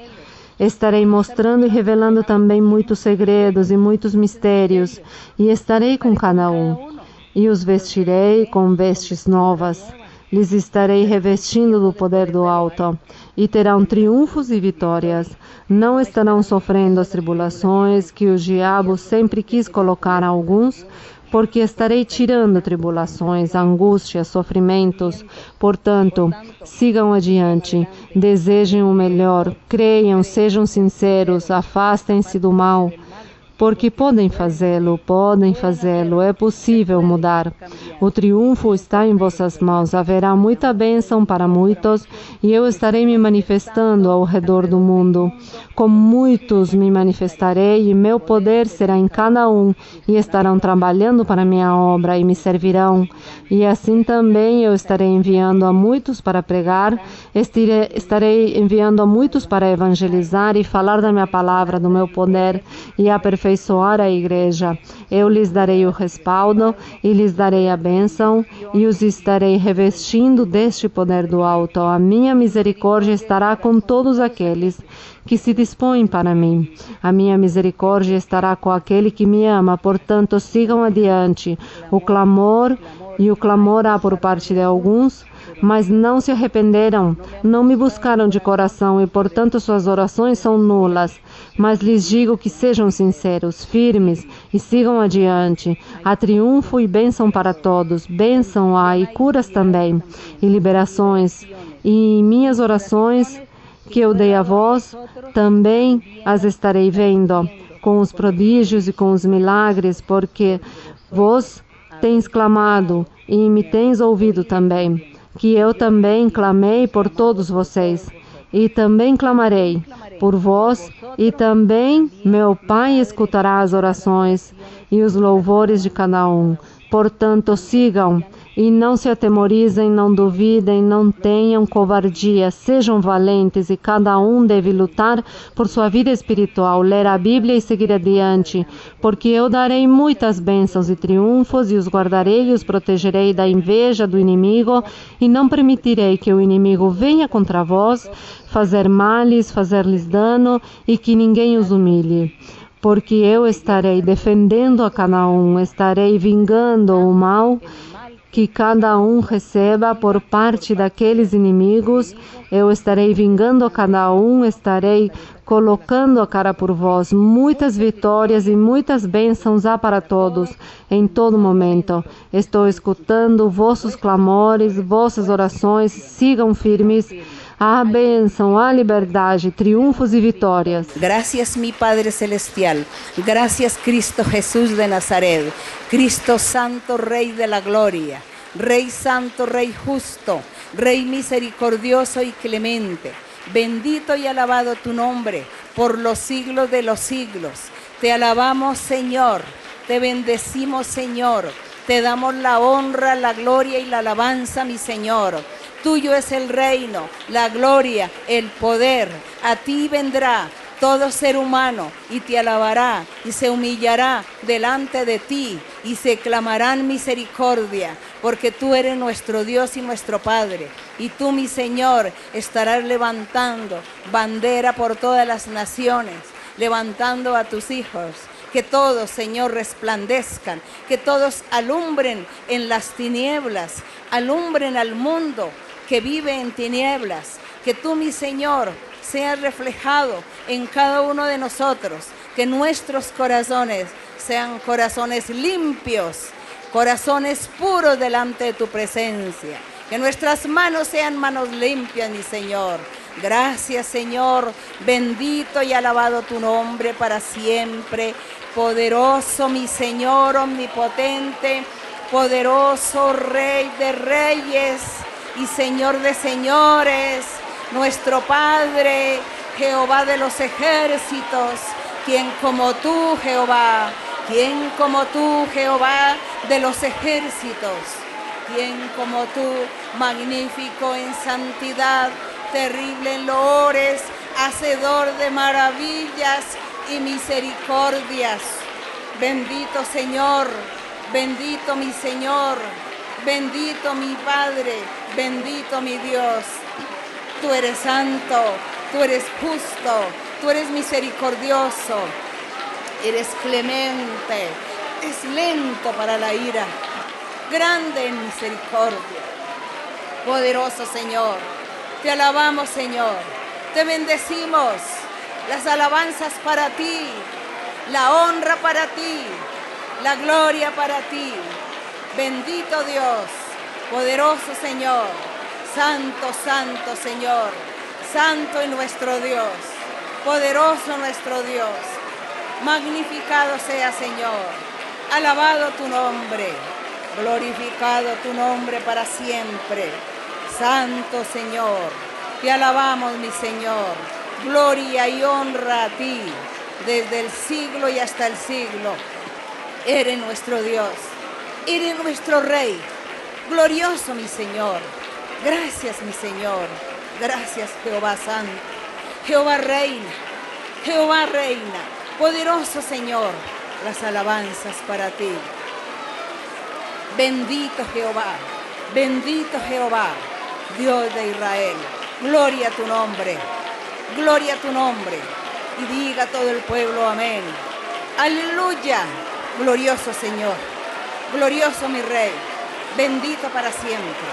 Estarei mostrando e revelando também muitos segredos e muitos mistérios, e estarei com cada um, e os vestirei com vestes novas. Lhes estarei revestindo do poder do alto, e terão triunfos e vitórias. Não estarão sofrendo as tribulações que o diabo sempre quis colocar a alguns, porque estarei tirando tribulações, angústias, sofrimentos. Portanto, sigam adiante, desejem o melhor, creiam, sejam sinceros, afastem-se do mal, porque podem fazê-lo, é possível mudar. O triunfo está em vossas mãos, haverá muita bênção para muitos, e eu estarei me manifestando ao redor do mundo. Com muitos me manifestarei, e meu poder será em cada um, e estarão trabalhando para minha obra, e me servirão. E assim também eu estarei enviando a muitos para pregar, estarei enviando a muitos para evangelizar e falar da minha palavra, do meu poder, e aperfeiçoar a igreja. Eu lhes darei o respaldo e lhes darei a bênção e os estarei revestindo deste poder do alto. A minha misericórdia estará com todos aqueles que se dispõem para mim. A minha misericórdia estará com aquele que me ama. Portanto, sigam adiante. O clamor há por parte de alguns, mas não se arrependeram, não me buscaram de coração e, portanto, suas orações são nulas. Mas lhes digo que sejam sinceros, firmes e sigam adiante. Há triunfo e bênção para todos, bênção há e curas também, e liberações. E minhas orações que eu dei a vós, também as estarei vendo, com os prodígios e com os milagres, porque vós tens clamado e me tens ouvido também, que eu também clamei por todos vocês, e também clamarei por vós, e também meu Pai escutará as orações e os louvores de cada um. Portanto, sigam e não se atemorizem, não duvidem, não tenham covardia, sejam valentes e cada um deve lutar por sua vida espiritual, ler a Bíblia e seguir adiante, porque eu darei muitas bênçãos e triunfos e os guardarei e os protegerei da inveja do inimigo e não permitirei que o inimigo venha contra vós, fazer males, fazer-lhes dano e que ninguém os humilhe. Porque eu estarei defendendo a cada um, estarei vingando o mal que cada um receba por parte daqueles inimigos, eu estarei vingando a cada um, estarei colocando a cara por vós. Muitas vitórias e muitas bênçãos há para todos, em todo momento. Estou escutando vossos clamores, vossas orações, sigam firmes. Há bênção, há liberdade, triunfos e vitórias. Gracias, mi Padre Celestial. Gracias, Cristo Jesús de Nazaret. Cristo Santo, Rey de la Gloria. Rey Santo, Rey Justo. Rey misericordioso y clemente. Bendito y alabado tu nombre por los siglos de los siglos. Te alabamos, Señor. Te bendecimos, Señor. Te damos la honra, la gloria y la alabanza, mi Señor. Tuyo es el reino, la gloria, el poder. A ti vendrá todo ser humano y te alabará y se humillará delante de ti y se clamarán misericordia, porque tú eres nuestro Dios y nuestro Padre. Y tú, mi Señor, estarás levantando bandera por todas las naciones, levantando a tus hijos. Que todos, Señor, resplandezcan, que todos alumbren en las tinieblas, alumbren al mundo que vive en tinieblas. Que tú, mi Señor, seas reflejado en cada uno de nosotros, que nuestros corazones sean corazones limpios, corazones puros delante de tu presencia. Que nuestras manos sean manos limpias, mi Señor. Gracias, Señor. Bendito y alabado tu nombre para siempre. Poderoso, mi Señor omnipotente, poderoso Rey de reyes y Señor de señores, nuestro Padre, Jehová de los ejércitos, quien como tú, Jehová, quien como tú, Jehová de los ejércitos, quien como tú, magnífico en santidad, terrible en loores, hacedor de maravillas y misericordias. Bendito Señor, bendito mi Señor, bendito mi Padre, bendito mi Dios. Tú eres santo, tú eres justo, tú eres misericordioso, eres clemente, es lento para la ira, grande en misericordia. Poderoso Señor, te alabamos, Señor, te bendecimos. Las alabanzas para ti, la honra para ti, la gloria para ti. Bendito Dios, poderoso Señor, santo, santo Señor, santo y nuestro Dios, poderoso nuestro Dios. Magnificado sea, Señor, alabado tu nombre, glorificado tu nombre para siempre. Santo Señor, te alabamos, mi Señor. Gloria y honra a ti, desde el siglo y hasta el siglo. Eres nuestro Dios, eres nuestro Rey, glorioso mi Señor. Gracias, mi Señor, gracias, Jehová Santo. Jehová reina, poderoso Señor, las alabanzas para ti. Bendito Jehová, Dios de Israel. Gloria a tu nombre. Gloria a tu nombre, y diga todo el pueblo amén. Aleluya, glorioso Señor, glorioso mi Rey, bendito para siempre,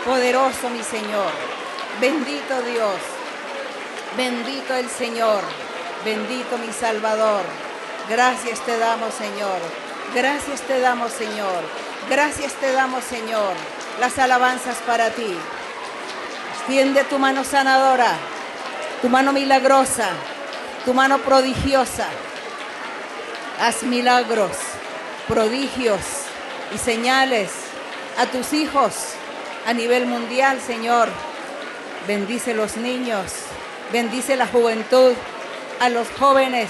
poderoso mi Señor, bendito Dios, bendito el Señor, bendito mi Salvador. Gracias te damos, Señor, gracias te damos, Señor, gracias te damos, Señor, las alabanzas para ti. Extiende tu mano sanadora, tu mano milagrosa, tu mano prodigiosa. Haz milagros, prodigios y señales a tus hijos a nivel mundial, Señor. Bendice los niños, bendice la juventud, a los jóvenes,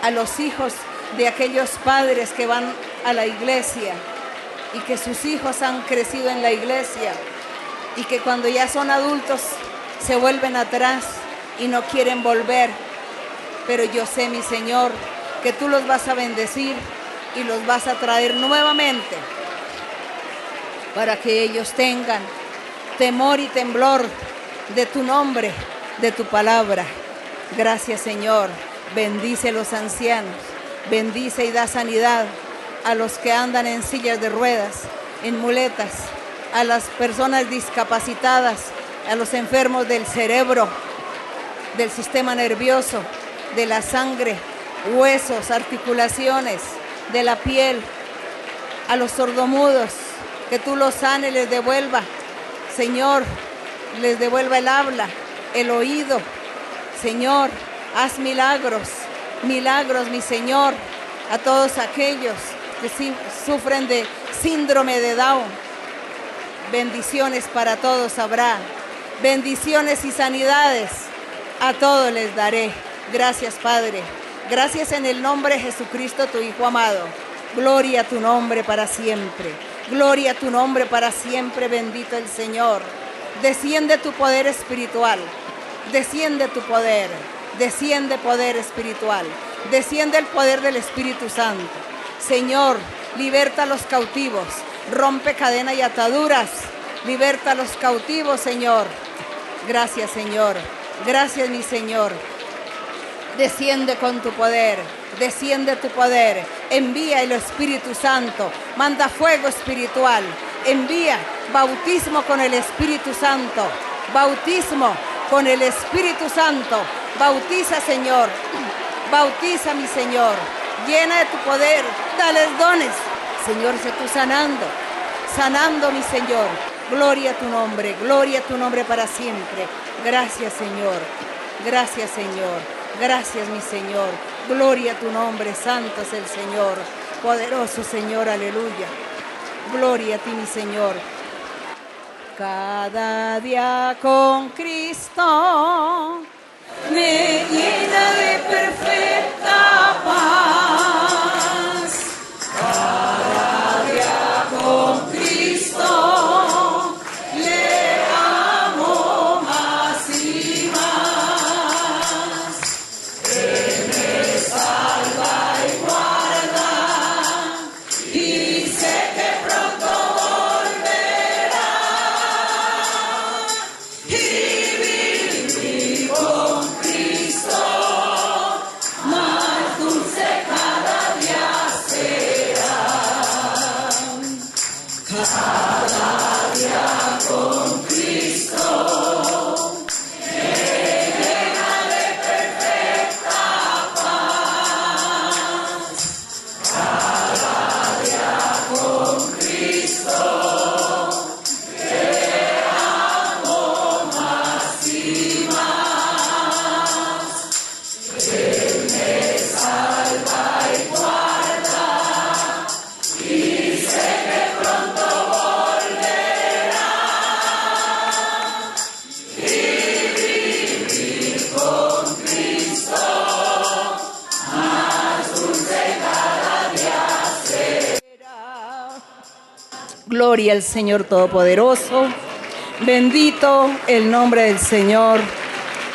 a los hijos de aquellos padres que van a la iglesia y que sus hijos han crecido en la iglesia y que cuando ya son adultos se vuelven atrás y no quieren volver. Pero yo sé, mi Señor, que tú los vas a bendecir y los vas a traer nuevamente para que ellos tengan temor y temblor de tu nombre, de tu palabra. Gracias, Señor. Bendice a los ancianos, bendice y da sanidad a los que andan en sillas de ruedas, en muletas, a las personas discapacitadas, a los enfermos del cerebro, del sistema nervioso, de la sangre, huesos, articulaciones, de la piel, a los sordomudos, que tú los sanes, les devuelva, Señor, les devuelva el habla, el oído. Señor, haz milagros, milagros, mi Señor, a todos aquellos que sufren de síndrome de Down. Bendiciones para todos habrá, bendiciones y sanidades a todos les daré. Gracias, Padre. Gracias en el nombre de Jesucristo, tu Hijo amado. Gloria a tu nombre para siempre. Gloria a tu nombre para siempre, bendito el Señor. Desciende tu poder espiritual. Desciende tu poder. Desciende poder espiritual. Desciende el poder del Espíritu Santo. Señor, liberta a los cautivos. Rompe cadenas y ataduras. Liberta a los cautivos, Señor. Gracias, Señor. Gracias, mi Señor. Desciende con tu poder, desciende tu poder, envía el Espíritu Santo, manda fuego espiritual, envía bautismo con el Espíritu Santo, bautismo con el Espíritu Santo, bautiza, Señor, bautiza, mi Señor, llena de tu poder, dales dones, Señor, sé tú sanando, sanando, mi Señor, gloria a tu nombre para siempre, gracias, Señor, gracias, Señor. Gracias, mi Señor. Gloria a tu nombre, santo es el Señor. Poderoso Señor, aleluya. Gloria a ti, mi Señor. Cada día con Cristo me llena de perfecta paz. Cada día con Cristo le amo más y más. Gloria al Señor Todopoderoso. Bendito el nombre del Señor.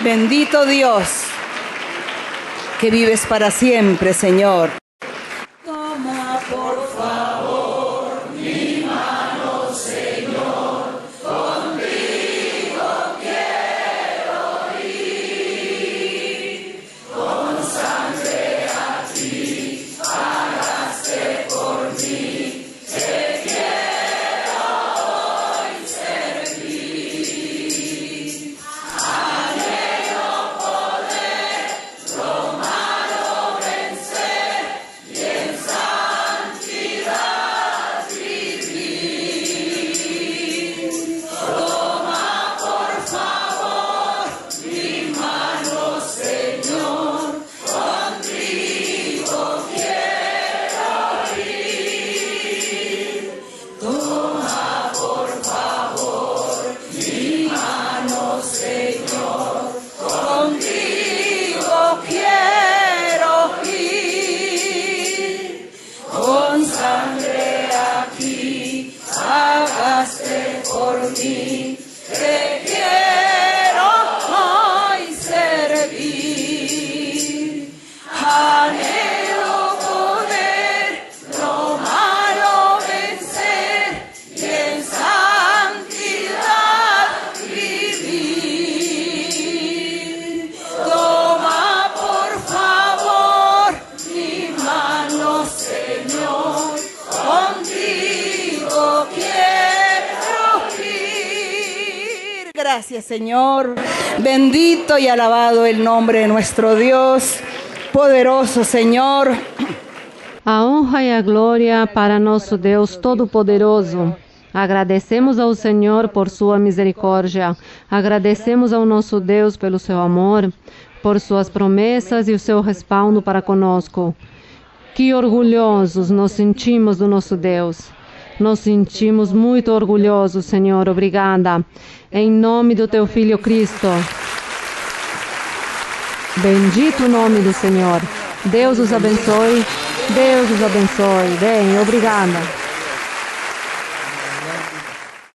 Bendito Dios, que vives para siempre, Señor. Toma, por favor, mi mano, Señor. Contigo quiero ir. Con sangre a ti pagaste por mí. Gracias, Señor. Bendito y alabado el nombre de nuestro Dios. Poderoso, Senhor. A honra e a glória para nosso Deus Todo-Poderoso. Agradecemos ao Senhor por sua misericórdia. Agradecemos ao nosso Deus pelo seu amor, por suas promessas e o seu respaldo para conosco. Que orgulhosos nos sentimos do nosso Deus. Nos sentimos muito orgulhosos, Senhor. Obrigada. Em nome do teu Filho Cristo. Bendito o nome do Senhor. Deus os abençoe. Deus os abençoe. Bem, obrigada.